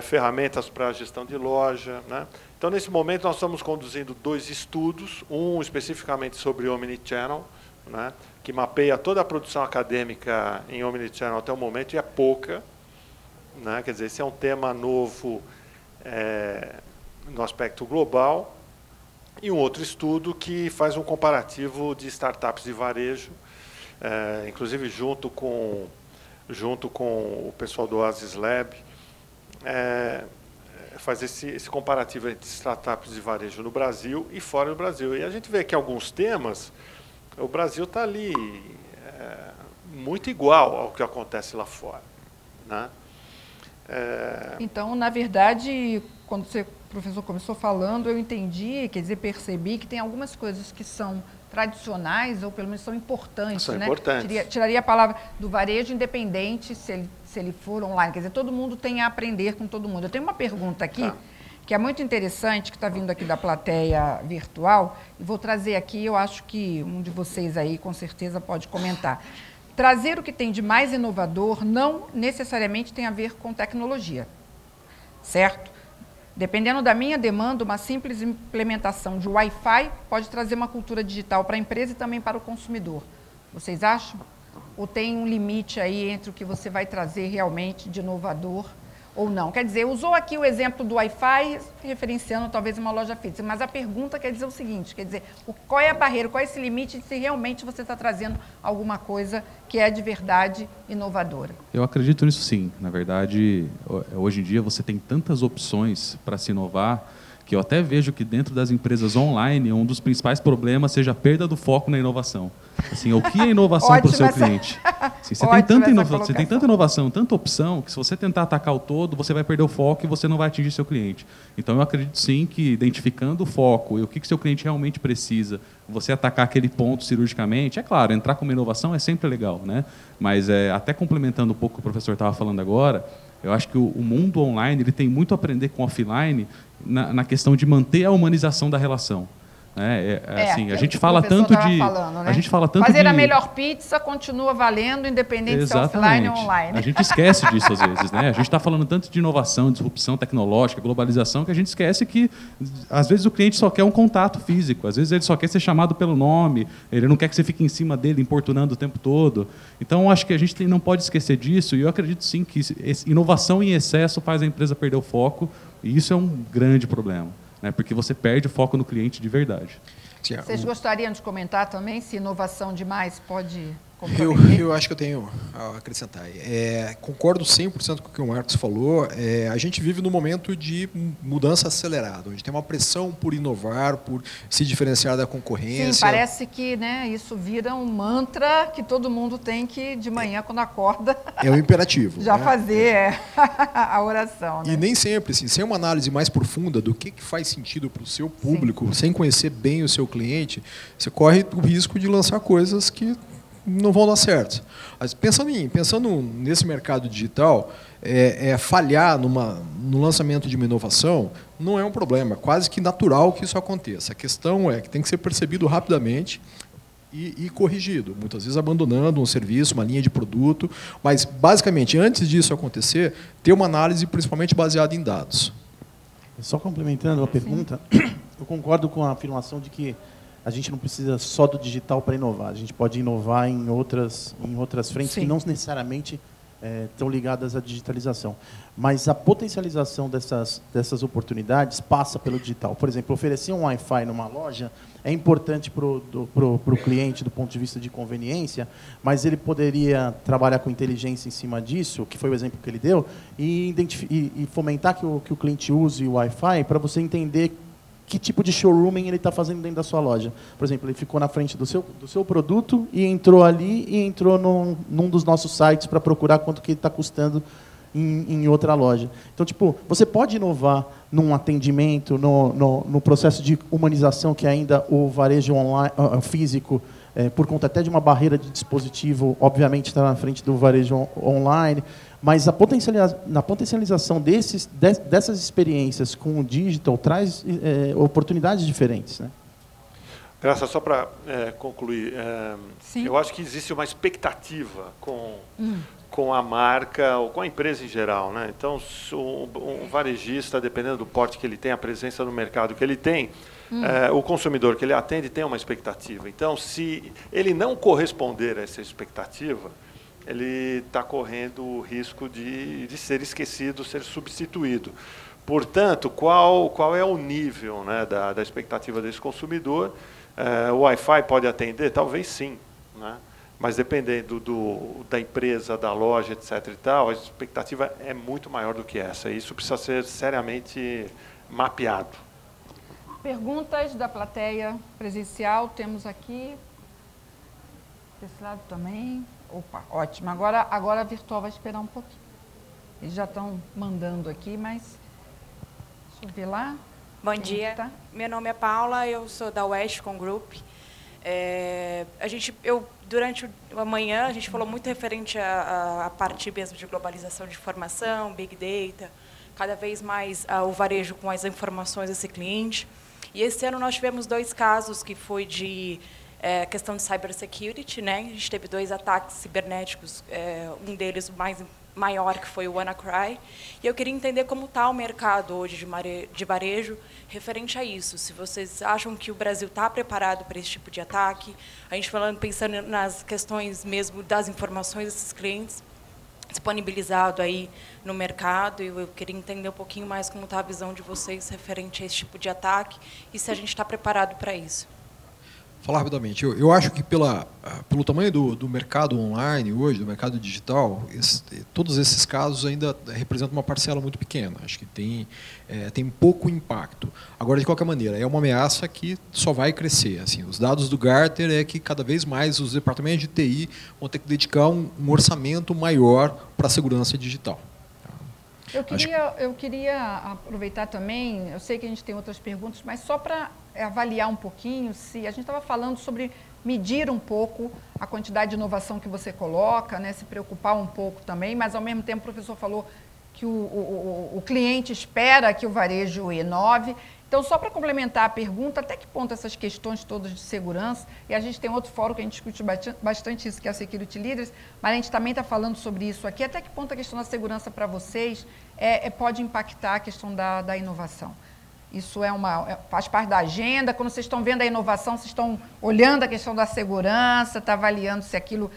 ferramentas para a gestão de loja, né? Então, nesse momento, nós estamos conduzindo 2 estudos, um especificamente sobre Omnichannel, né, que mapeia toda a produção acadêmica em Omnichannel até o momento, e é pouca, né? Quer dizer, esse é um tema novo no aspecto global, e um outro estudo que faz um comparativo de startups de varejo, inclusive junto com o pessoal do Oasis Lab, faz esse comparativo entre startups de varejo no Brasil e fora do Brasil. E a gente vê que alguns temas, o Brasil está ali muito igual ao que acontece lá fora, né? Então, na verdade, quando o professor começou falando, eu entendi, quer dizer, percebi que tem algumas coisas que são tradicionais, ou pelo menos são importantes. São né? importantes. Tiraria a palavra do varejo independente se ele for online. Quer dizer, todo mundo tem a aprender com todo mundo. Eu tenho uma pergunta aqui, que é muito interessante, que está vindo aqui da plateia virtual, e vou trazer aqui, eu acho que um de vocês aí, com certeza, pode comentar. Trazer o que tem de mais inovador não necessariamente tem a ver com tecnologia, certo? Dependendo da minha demanda, uma simples implementação de Wi-Fi pode trazer uma cultura digital para a empresa e também para o consumidor. Vocês acham? Ou tem um limite aí entre o que você vai trazer realmente de inovador ou não? Quer dizer, usou aqui o exemplo do Wi-Fi, referenciando talvez uma loja física, mas a pergunta quer dizer o seguinte, quer dizer, qual é a barreira, qual é esse limite se realmente você está trazendo alguma coisa que é de verdade inovadora? Eu acredito nisso sim. Na verdade, hoje em dia você tem tantas opções para se inovar, que eu até vejo que dentro das empresas online, um dos principais problemas seja a perda do foco na inovação. Assim, o que é inovação para o seu cliente? Assim, você tem tanta inovação, tanta opção, que se você tentar atacar o todo, você vai perder o foco e você não vai atingir seu cliente. Então, eu acredito sim que identificando o foco e o que seu cliente realmente precisa, você atacar aquele ponto cirurgicamente, é claro, entrar com uma inovação é sempre legal, né? Mas até complementando um pouco o que o professor estava falando agora, eu acho que o mundo online ele tem muito a aprender com o offline na questão de manter a humanização da relação. Assim, a gente fala tanto de... Falando, né? A gente fala tanto Fazer a melhor pizza continua valendo, independente se é offline ou online. A gente esquece disso às vezes, né? A gente está falando tanto de inovação, disrupção tecnológica, globalização, que a gente esquece que, às vezes, o cliente só quer um contato físico, às vezes ele só quer ser chamado pelo nome, ele não quer que você fique em cima dele, importunando o tempo todo. Então, acho que a gente não pode esquecer disso, e eu acredito sim que inovação em excesso faz a empresa perder o foco, e isso é um grande problema. Porque você perde o foco no cliente de verdade. Vocês gostariam de comentar também se inovação demais pode Eu acho que eu tenho a acrescentar. Concordo 100% com o que o Marcos falou. A gente vive num momento de mudança acelerada, onde tem uma pressão por inovar, por se diferenciar da concorrência. Sim, parece que, né, isso vira um mantra que todo mundo tem que, de manhã, quando acorda... É um imperativo. Já fazer a oração. Né? E nem sempre, assim, sem uma análise mais profunda do que faz sentido para o seu público, sem conhecer bem o seu cliente, você corre o risco de lançar coisas que não vão dar certo. Mas pensando nesse mercado digital, falhar no lançamento de uma inovação não é um problema, é quase que natural que isso aconteça. A questão é que tem que ser percebido rapidamente e corrigido, muitas vezes abandonando um serviço, uma linha de produto, mas, basicamente, antes disso acontecer, ter uma análise principalmente baseada em dados. Só complementando a pergunta, eu concordo com a afirmação de que a gente não precisa só do digital para inovar. A gente pode inovar em outras frentes que não necessariamente estão ligadas à digitalização. Mas a potencialização dessas oportunidades passa pelo digital. Por exemplo, oferecer um Wi-Fi numa loja é importante para o cliente do ponto de vista de conveniência, mas ele poderia trabalhar com inteligência em cima disso, que foi o exemplo que ele deu, e fomentar que o cliente use o Wi-Fi para você entender que tipo de showrooming ele está fazendo dentro da sua loja. Por exemplo, ele ficou na frente do seu produto e entrou ali e entrou num dos nossos sites para procurar quanto que está custando em outra loja. Então, tipo, você pode inovar num atendimento, no processo de humanização que ainda o varejo online, físico, por conta até de uma barreira de dispositivo, obviamente está na frente do varejo online, mas na potencialização dessas experiências com o digital traz oportunidades diferentes, né? Graça, só para concluir, eu acho que existe uma expectativa com a marca ou com a empresa em geral, né? Então, um varejista, dependendo do porte que ele tem, a presença no mercado que ele tem, o consumidor que ele atende tem uma expectativa. Então, se ele não corresponder a essa expectativa, ele está correndo o risco de ser esquecido, ser substituído. Portanto, qual é o nível, né, da expectativa desse consumidor? O Wi-Fi pode atender? Talvez sim, né? Mas dependendo da empresa, da loja, etc. e tal, a expectativa é muito maior do que essa. E isso precisa ser seriamente mapeado. Perguntas da plateia presencial, temos aqui. Desse lado também. Opa, ótimo. Agora a virtual vai esperar um pouquinho. Eles já estão mandando aqui, mas deixa eu ver lá. Bom dia. Tá? Meu nome é Paula, eu sou da Westcom Group. Durante a manhã, a gente falou muito referente à parte mesmo de globalização de informação, Big Data, cada vez mais o varejo com as informações desse cliente. E esse ano nós tivemos 2 casos que foi de questão de cybersecurity, né? A gente teve 2 ataques cibernéticos, um deles maior, que foi o WannaCry. E eu queria entender como está o mercado hoje de varejo referente a isso. Se vocês acham que o Brasil está preparado para esse tipo de ataque, a gente pensando nas questões mesmo das informações desses clientes disponibilizado aí no mercado, e eu queria entender um pouquinho mais como está a visão de vocês referente a esse tipo de ataque e se a gente está preparado para isso. Falar rapidamente. Eu acho que pelo tamanho do mercado online hoje, do mercado digital, todos esses casos ainda representam uma parcela muito pequena. Acho que tem pouco impacto. Agora, de qualquer maneira, é uma ameaça que só vai crescer. Assim, os dados do Gartner é que cada vez mais os departamentos de TI vão ter que dedicar um orçamento maior para a segurança digital. Eu queria aproveitar também, eu sei que a gente tem outras perguntas, mas só para avaliar um pouquinho, se a gente estava falando sobre medir um pouco a quantidade de inovação que você coloca, né, se preocupar um pouco também, mas ao mesmo tempo o professor falou que o cliente espera que o varejo inove. Então, só para complementar a pergunta, até que ponto essas questões todas de segurança, e a gente tem outro fórum que a gente discute bastante isso, que é a Security Leaders, mas a gente também está falando sobre isso aqui, até que ponto a questão da segurança para vocês pode impactar a questão da inovação? Isso faz parte da agenda, quando vocês estão vendo a inovação, vocês estão olhando a questão da segurança, está avaliando se aquilo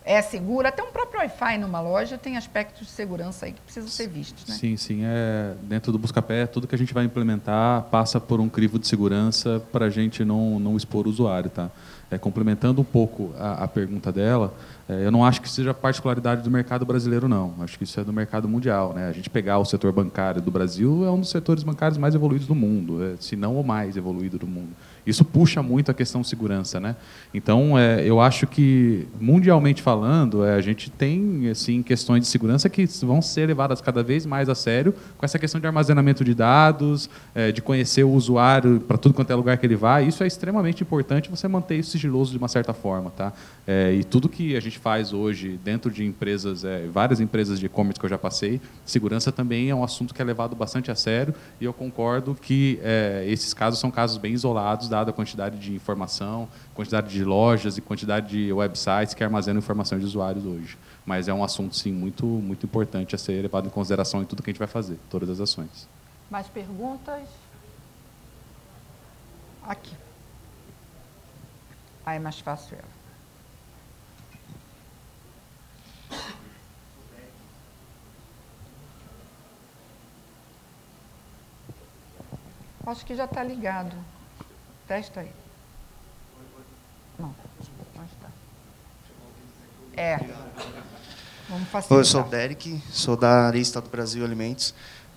é seguro. Até um próprio Wi-Fi numa loja tem aspectos de segurança aí que precisam ser vistos, né? Sim. Dentro do Buscapé, tudo que a gente vai implementar passa por um crivo de segurança para a gente não expor o usuário, tá? Complementando um pouco a pergunta dela, eu não acho que seja particularidade do mercado brasileiro, não. Acho que isso é do mercado mundial, né? A gente pegar o setor bancário do Brasil, é um dos setores bancários mais evoluídos do mundo, se não o mais evoluído do mundo. Isso puxa muito a questão de segurança, né? Então, eu acho que, mundialmente falando, a gente tem assim, questões de segurança que vão ser levadas cada vez mais a sério com essa questão de armazenamento de dados, de conhecer o usuário para tudo quanto é lugar que ele vai. Isso é extremamente importante, você manter isso sigiloso de uma certa forma, tá? E tudo que a gente faz hoje dentro de empresas, várias empresas de e-commerce que eu já passei, segurança também é um assunto que é levado bastante a sério, e eu concordo que esses casos são casos bem isolados, dada a quantidade de informação, quantidade de lojas e quantidade de websites que armazenam informação de usuários hoje. Mas é um assunto, sim, muito, muito importante a ser levado em consideração em tudo que a gente vai fazer, todas as ações. Mais perguntas? Aqui. Aí é mais fácil ela. Acho que já está ligado. Testa aí. Não, onde está? Vamos facilitar. Oi, eu sou o Derek, sou da Arista do Brasil Alimentos.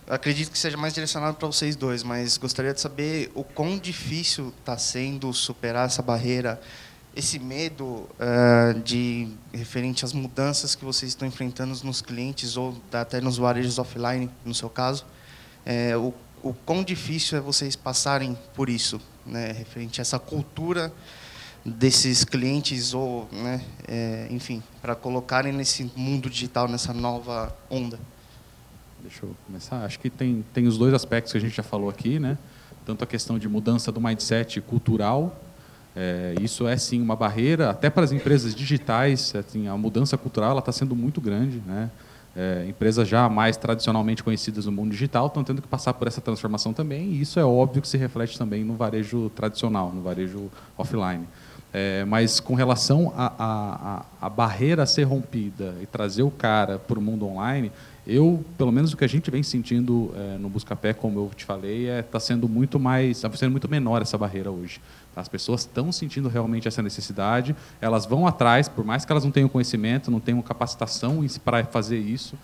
Acredito que seja mais direcionado para vocês dois, mas gostaria de saber o quão difícil está sendo superar essa barreira, esse medo referente às mudanças que vocês estão enfrentando nos clientes ou até nos varejos offline, no seu caso. O quão difícil é vocês passarem por isso, né, referente a essa cultura desses clientes ou, né, enfim, para colocarem nesse mundo digital, nessa nova onda? Deixa eu começar. Acho que tem os dois aspectos que a gente já falou aqui, né? Tanto a questão de mudança do mindset cultural, isso é sim uma barreira, até para as empresas digitais, assim, a mudança cultural está sendo muito grande, né? Empresas já mais tradicionalmente conhecidas no mundo digital estão tendo que passar por essa transformação também, e isso é óbvio que se reflete também no varejo tradicional, no varejo offline. Mas com relação à barreira a ser rompida e trazer o cara para o mundo online, pelo menos o que a gente vem sentindo no Buscapé, como eu te falei, está sendo muito menor essa barreira hoje. As pessoas estão sentindo realmente essa necessidade, elas vão atrás, por mais que elas não tenham conhecimento, não tenham capacitação para fazer isso.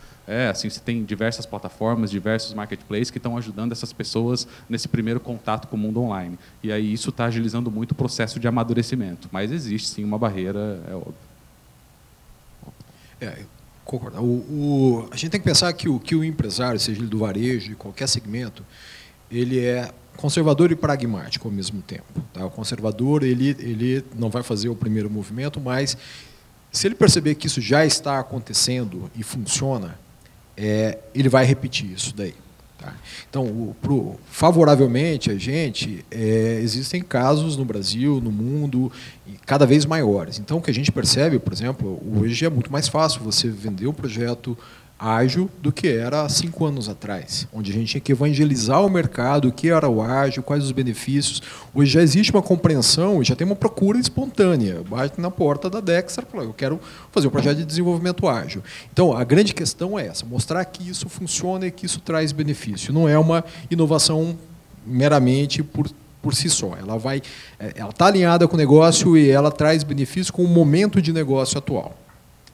Assim, você tem diversas plataformas, diversos marketplaces que estão ajudando essas pessoas nesse primeiro contato com o mundo online. E aí isso está agilizando muito o processo de amadurecimento. Mas existe sim uma barreira, é óbvio. Concordo. A gente tem que pensar que o empresário, seja ele do varejo, de qualquer segmento, ele é conservador e pragmático ao mesmo tempo. Tá? O conservador ele não vai fazer o primeiro movimento, mas se ele perceber que isso já está acontecendo e funciona, ele vai repetir isso daí. Tá? Então, favoravelmente a gente, existem casos no Brasil, no mundo, cada vez maiores. Então, o que a gente percebe, por exemplo, hoje é muito mais fácil você vender um projeto ágil do que era há 5 anos atrás, onde a gente tinha que evangelizar o mercado, o que era o ágil, quais os benefícios. Hoje já existe uma compreensão, já tem uma procura espontânea. Bate na porta da Dexter e fala, eu quero fazer um projeto de desenvolvimento ágil. Então, a grande questão é essa, mostrar que isso funciona e que isso traz benefício. Não é uma inovação meramente por si só. Ela está alinhada com o negócio e ela traz benefício com o momento de negócio atual.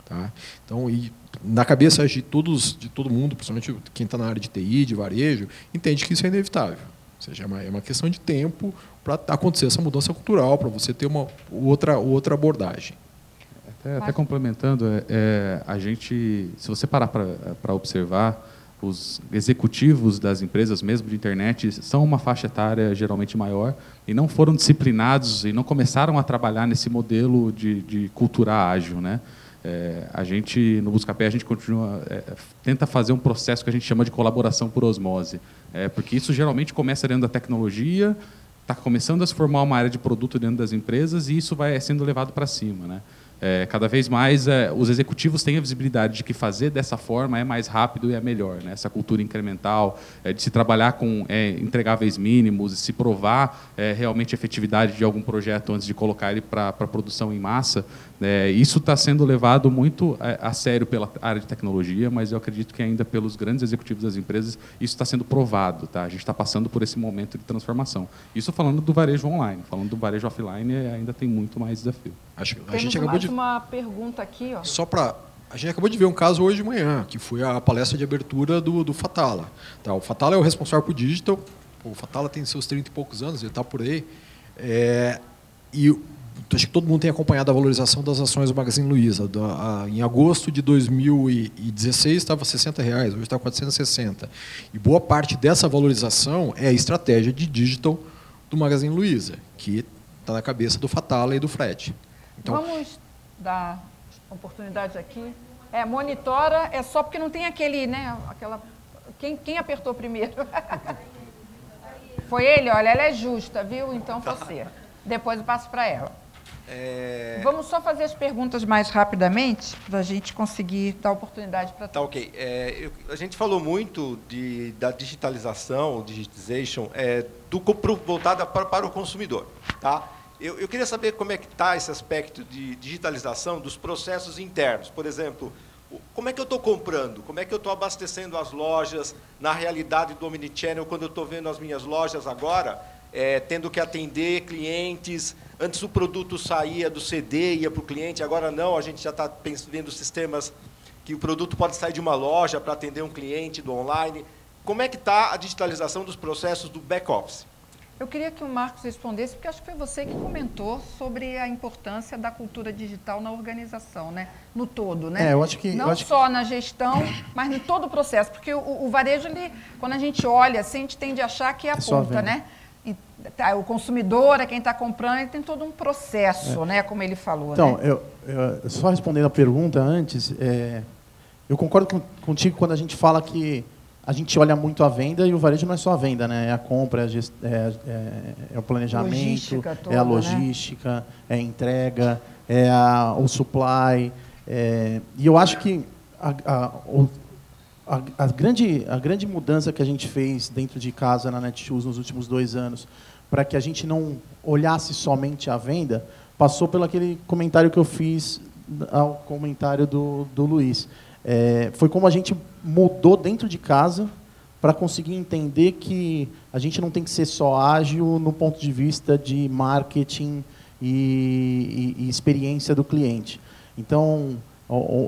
Tá? Então, na cabeça de todo mundo, principalmente quem está na área de TI, de varejo, entende que isso é inevitável. Ou seja, é uma questão de tempo para acontecer essa mudança cultural, para você ter uma outra abordagem. Até complementando, a gente, se você parar para observar, os executivos das empresas, mesmo de internet, são uma faixa etária geralmente maior e não foram disciplinados e não começaram a trabalhar nesse modelo de cultura ágil, né? A gente, no Buscapé, a gente tenta fazer um processo que a gente chama de colaboração por osmose, porque isso geralmente começa dentro da tecnologia, está começando a se formar uma área de produto dentro das empresas e isso vai sendo levado para cima, né? Cada vez mais os executivos têm a visibilidade de que fazer dessa forma é mais rápido e é melhor, né? Essa cultura incremental, de se trabalhar com entregáveis mínimos, de se provar realmente a efetividade de algum projeto antes de colocar ele para produção em massa. Isso está sendo levado muito a sério pela área de tecnologia, mas eu acredito que ainda pelos grandes executivos das empresas isso está sendo provado. Tá? A gente está passando por esse momento de transformação. Isso falando do varejo online, falando do varejo offline ainda tem muito mais desafio. A gente acabou de uma pergunta aqui, ó. A gente acabou de ver um caso hoje de manhã, que foi a palestra de abertura do Fatala. Tá, o Fatala é o responsável por digital. O Fatala tem seus 30 e poucos anos, ele está por aí. Acho que todo mundo tem acompanhado a valorização das ações do Magazine Luiza. Em agosto de 2016 estava R$ 60, hoje está 460. E boa parte dessa valorização é a estratégia de digital do Magazine Luiza, que está na cabeça do Fatala e do Fred. Então, vamos dar oportunidade aqui. Monitora, é só porque não tem aquele, né? Quem apertou primeiro? Foi ele, olha, ela é justa, viu? Então você. Depois eu passo para ela. Vamos só fazer as perguntas mais rapidamente, para a gente conseguir dar oportunidade para todos. Tá, ok. A gente falou muito da digitalização, digitization, voltada para o consumidor. Tá? Eu queria saber como é que está esse aspecto de digitalização dos processos internos. Por exemplo, como é que eu estou comprando? Como é que eu estou abastecendo as lojas na realidade do Omnichannel, quando eu estou vendo as minhas lojas agora, tendo que atender clientes? Antes o produto saía do CD, ia para o cliente, agora não, a gente já está vendo sistemas que o produto pode sair de uma loja para atender um cliente do online. Como é que está a digitalização dos processos do back-office? Eu queria que o Marcos respondesse, porque acho que foi você que comentou sobre a importância da cultura digital na organização, né? No todo, né? Eu acho que... Não só na gestão, mas em todo o processo. Porque o varejo, quando a gente olha assim, a gente tende a achar que é a ponta, né? E, o consumidor é quem está comprando, ele tem todo um processo, né? Como ele falou. Então, né? eu só respondendo a pergunta antes, eu concordo contigo quando a gente fala que a gente olha muito a venda, e o varejo não é só a venda, né? É a compra, é o planejamento, toda, é a logística, né? É a entrega, o supply. E eu acho que a grande mudança que a gente fez dentro de casa na Netshoes nos últimos 2 anos, para que a gente não olhasse somente a venda, passou pelo aquele comentário que eu fiz ao comentário do Luiz. Foi como a gente mudou dentro de casa para conseguir entender que a gente não tem que ser só ágil no ponto de vista de marketing e experiência do cliente. Então,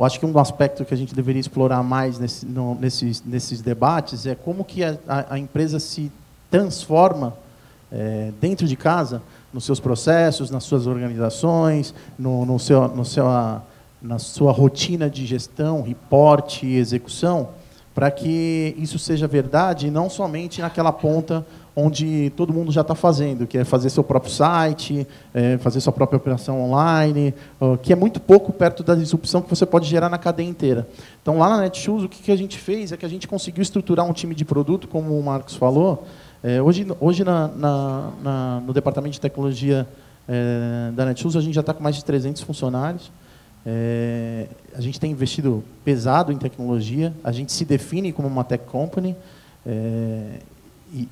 acho que um aspecto que a gente deveria explorar mais nesses debates é como que a empresa se transforma dentro de casa, nos seus processos, nas suas organizações, na sua rotina de gestão, reporte e execução, para que isso seja verdade, não somente naquela ponta onde todo mundo já está fazendo, que é fazer seu próprio site, fazer sua própria operação online, que é muito pouco perto da disrupção que você pode gerar na cadeia inteira. Então, lá na Netshoes, o que a gente fez é que a gente conseguiu estruturar um time de produto, como o Marcos falou. Hoje no departamento de tecnologia da Netshoes, a gente já está com mais de 300 funcionários. A gente tem investido pesado em tecnologia, a gente se define como uma tech company,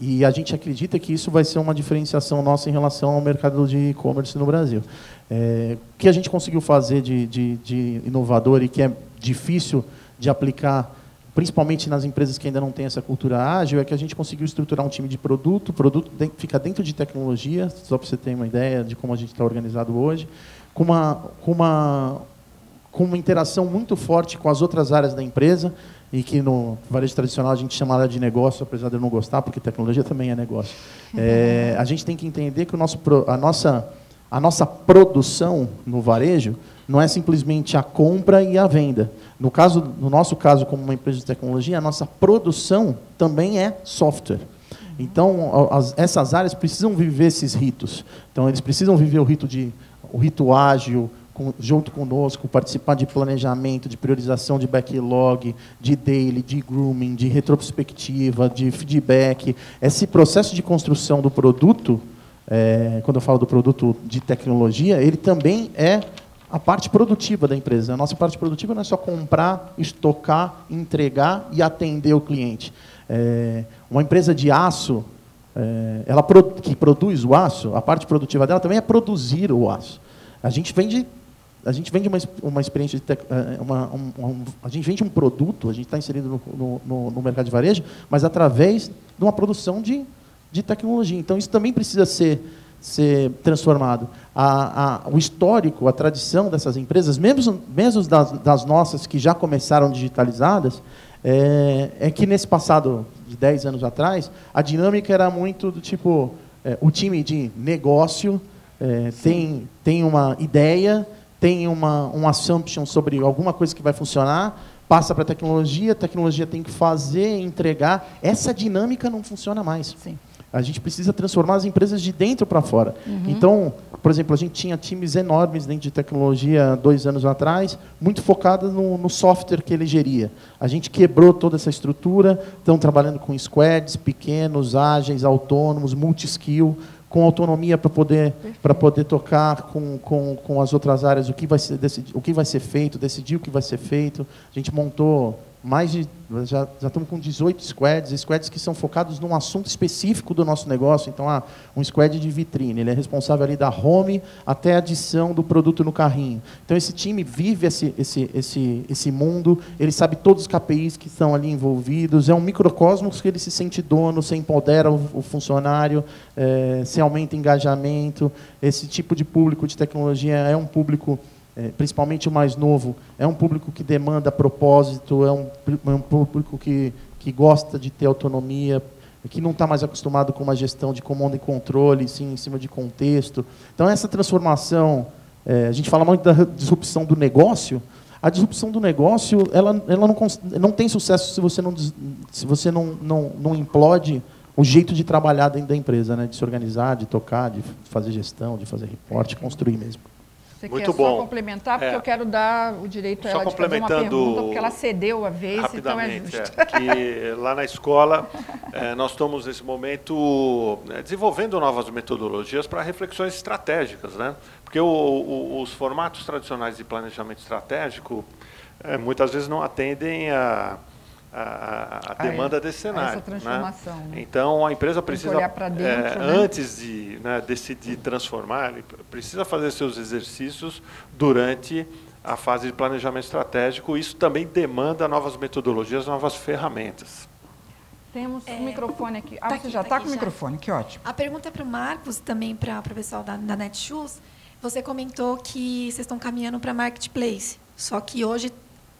e a gente acredita que isso vai ser uma diferenciação nossa em relação ao mercado de e-commerce no Brasil. O que a gente conseguiu fazer de inovador e que é difícil de aplicar, principalmente nas empresas que ainda não têm essa cultura ágil, é que a gente conseguiu estruturar um time de produto, o produto fica dentro de tecnologia, só para você ter uma ideia de como a gente está organizado hoje, com uma interação muito forte com as outras áreas da empresa, e que no varejo tradicional a gente chama ela de negócio, apesar de eu não gostar, porque tecnologia também é negócio. A gente tem que entender que a nossa produção no varejo não é simplesmente a compra e a venda. No nosso caso, como uma empresa de tecnologia, a nossa produção também é software. Então, essas áreas precisam viver esses ritos. Então, eles precisam viver o rito ágil, junto conosco, participar de planejamento, de priorização de backlog, de daily, de grooming, de retrospectiva, de feedback. Esse processo de construção do produto, quando eu falo do produto de tecnologia, ele também é a parte produtiva da empresa. A nossa parte produtiva não é só comprar, estocar, entregar e atender o cliente. Uma empresa de aço, que produz o aço, a parte produtiva dela também é produzir o aço. A gente vende uma experiência a gente vende um produto, a gente está inserido no mercado de varejo, mas através de uma produção de tecnologia. Então, isso também precisa ser transformado. O histórico, a tradição dessas empresas, mesmo das nossas que já começaram digitalizadas, é que nesse passado de 10 anos atrás, a dinâmica era muito do tipo, o time de negócio tem uma ideia, tem um assumption sobre alguma coisa que vai funcionar, passa para a tecnologia tem que fazer, entregar. Essa dinâmica não funciona mais. Sim. A gente precisa transformar as empresas de dentro para fora. Então, por exemplo, a gente tinha times enormes dentro de tecnologia 2 anos atrás, muito focados no software que ele geria. A gente quebrou toda essa estrutura, estão trabalhando com squads pequenos, ágeis, autônomos, multi-skill, com autonomia para poder tocar com as outras áreas o que vai ser feito, decidir o que vai ser feito. A gente montou já estamos com 18 squads que são focados num assunto específico do nosso negócio. Então, um squad de vitrine, ele é responsável ali da home até a adição do produto no carrinho. Então, esse time vive esse mundo, ele sabe todos os KPIs que estão ali envolvidos, é um microcosmos que ele se sente dono, você empodera o funcionário, se aumenta engajamento. Esse tipo de público de tecnologia é um público, principalmente o mais novo, é um público que demanda propósito, é um público que gosta de ter autonomia, que não está mais acostumado com uma gestão de comando e controle, sim, em cima de contexto. Então, essa transformação, a gente fala muito da disrupção do negócio. A disrupção do negócio, ela não tem sucesso se você não implode o jeito de trabalhar dentro da empresa, né? De se organizar, de tocar, de fazer gestão, de fazer reporte, construir mesmo. Você Muito quer bom. só complementar, porque eu quero dar o direito a Só ela de fazer uma complementando pergunta, porque ela cedeu a vez, então é rapidamente, justo. que lá na escola nós estamos, nesse momento, desenvolvendo novas metodologias para reflexões estratégicas, né? Porque os formatos tradicionais de planejamento estratégico muitas vezes não atendem a demanda desse cenário. Essa transformação. Né? Né? Então, a empresa precisa, olhar para dentro, né? antes de decidir transformar, ele precisa fazer seus exercícios durante a fase de planejamento estratégico. Isso também demanda novas metodologias, novas ferramentas. Temos um microfone aqui. Tá Você já está com o já. microfone, que ótimo. A pergunta é para o Marcos, também para o pessoal da Netshoes. Você comentou que vocês estão caminhando para marketplace, só que hoje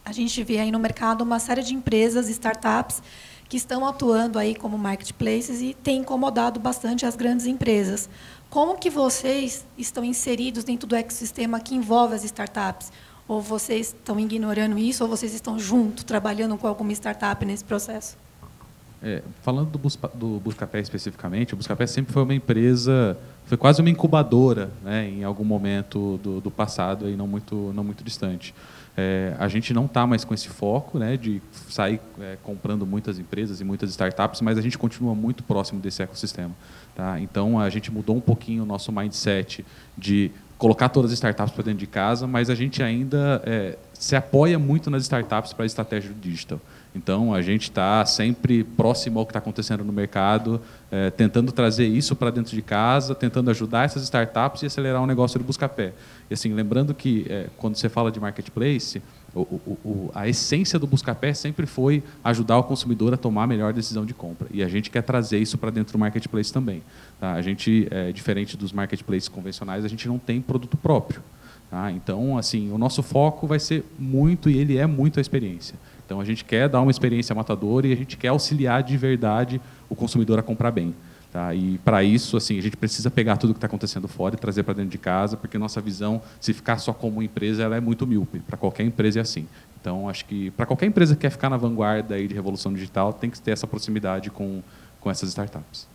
a gente vê aí no mercado uma série de empresas, startups, que estão atuando aí como marketplaces e tem incomodado bastante as grandes empresas. Como que vocês estão inseridos dentro do ecossistema que envolve as startups? Ou vocês estão ignorando isso, ou vocês estão junto, trabalhando com alguma startup nesse processo? Falando do Buscapé especificamente, o Buscapé sempre foi uma empresa, foi quase uma incubadora, né, em algum momento do passado, aí não muito distante. A gente não está mais com esse foco, né, de sair comprando muitas empresas e muitas startups, mas a gente continua muito próximo desse ecossistema. Tá? Então, a gente mudou um pouquinho o nosso mindset de colocar todas as startups para dentro de casa, mas a gente ainda se apoia muito nas startups para a estratégia do digital. Então, a gente está sempre próximo ao que está acontecendo no mercado, tentando trazer isso para dentro de casa, tentando ajudar essas startups e acelerar o negócio do Buscapé. E, assim, lembrando que, quando você fala de marketplace, a essência do Buscapé sempre foi ajudar o consumidor a tomar a melhor decisão de compra. E a gente quer trazer isso para dentro do marketplace também. Tá? A gente, diferente dos marketplaces convencionais, a gente não tem produto próprio. Tá? Então, assim, o nosso foco vai ser muito, e ele é muito a experiência. Então, a gente quer dar uma experiência matadora e a gente quer auxiliar de verdade o consumidor a comprar bem. Tá? E, para isso, assim, a gente precisa pegar tudo que está acontecendo fora e trazer para dentro de casa, porque nossa visão, se ficar só como empresa, ela é muito míope. Para qualquer empresa é assim. Então, acho que para qualquer empresa que quer ficar na vanguarda aí de revolução digital, tem que ter essa proximidade com essas startups.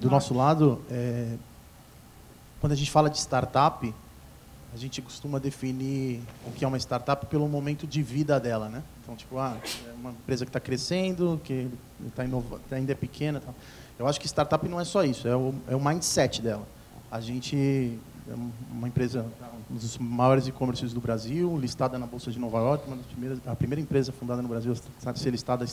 Do nosso lado, quando a gente fala de startup, a gente costuma definir o que é uma startup pelo momento de vida dela, né? Então, tipo, é uma empresa que está crescendo, que ainda é pequena. Tal. Eu acho que startup não é só isso, é o mindset dela. A gente é uma empresa, um dos maiores e-commerces do Brasil, listada na Bolsa de Nova York, a primeira empresa fundada no Brasil a ser listada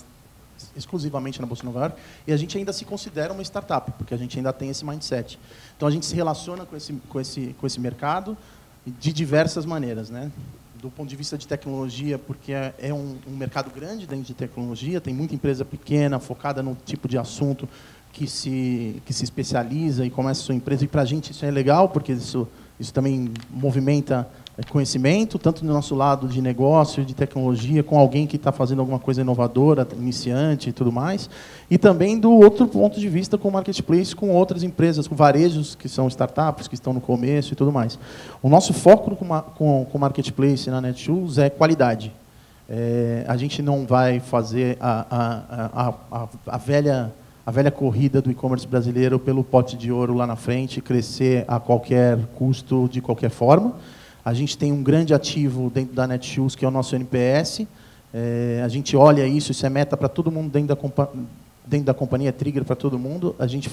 exclusivamente na Bolsa de Nova York, e a gente ainda se considera uma startup, porque a gente ainda tem esse mindset. Então, a gente se relaciona com esse mercado de diversas maneiras, né? Do ponto de vista de tecnologia, porque é um mercado grande dentro de tecnologia, tem muita empresa pequena, focada no tipo de assunto que se especializa e começa a sua empresa, e para a gente isso é legal, porque isso também movimenta conhecimento, tanto do nosso lado de negócio, de tecnologia, com alguém que está fazendo alguma coisa inovadora, iniciante e tudo mais, e também do outro ponto de vista com o marketplace, com outras empresas, com varejos que são startups, que estão no começo e tudo mais. O nosso foco com o marketplace na Netshoes é qualidade. A gente não vai fazer a velha corrida do e-commerce brasileiro pelo pote de ouro lá na frente, crescer a qualquer custo, de qualquer forma. A gente tem um grande ativo dentro da Netshoes, que é o nosso NPS. A gente olha isso é meta para todo mundo dentro da companhia, é trigger para todo mundo. A gente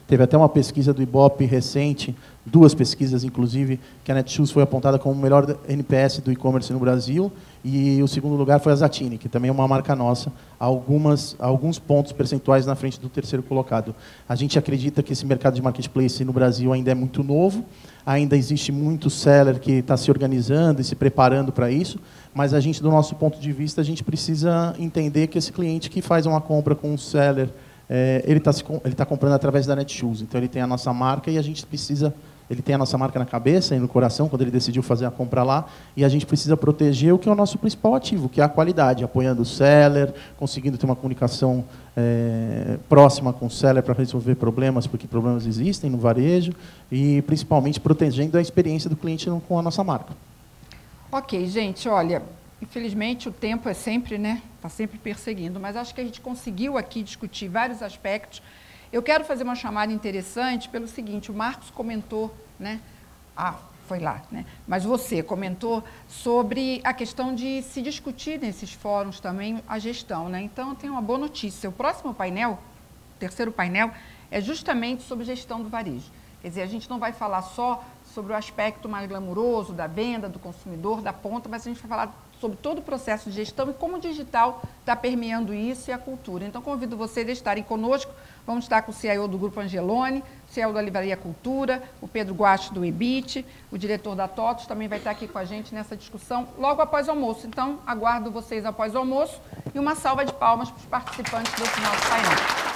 teve até uma pesquisa do Ibope recente, duas pesquisas, inclusive, que a Netshoes foi apontada como o melhor NPS do e-commerce no Brasil, e o segundo lugar foi a Zattini, que também é uma marca nossa, alguns pontos percentuais na frente do terceiro colocado. A gente acredita que esse mercado de marketplace no Brasil ainda é muito novo, ainda existe muito seller que está se organizando e se preparando para isso, mas a gente, do nosso ponto de vista, a gente precisa entender que esse cliente que faz uma compra com um seller, ele está comprando através da Netshoes, então ele tem a nossa marca e a gente precisa... Ele tem a nossa marca na cabeça e no coração, quando ele decidiu fazer a compra lá, e a gente precisa proteger o que é o nosso principal ativo, que é a qualidade, apoiando o seller, conseguindo ter uma comunicação próxima com o seller para resolver problemas, porque problemas existem no varejo, e principalmente protegendo a experiência do cliente com a nossa marca. Ok, gente, olha, infelizmente o tempo é sempre, né? Está sempre perseguindo, mas acho que a gente conseguiu aqui discutir vários aspectos. Eu quero fazer uma chamada interessante pelo seguinte, o Marcos comentou, né? Foi lá, né? Mas você comentou sobre a questão de se discutir nesses fóruns também a gestão, né? Então, eu tenho uma boa notícia. O próximo painel, o terceiro painel, é justamente sobre gestão do varejo. Quer dizer, a gente não vai falar só sobre o aspecto mais glamuroso da venda, do consumidor, da ponta, mas a gente vai falar sobre todo o processo de gestão e como o digital está permeando isso e a cultura. Então, convido vocês a estarem conosco. Vamos estar com o CIO do Grupo Angeloni, o CIO da Livraria Cultura, o Pedro Guache do EBIT, o diretor da TOTOS também vai estar aqui com a gente nessa discussão logo após o almoço. Então, aguardo vocês após o almoço e uma salva de palmas para os participantes desse nosso painel.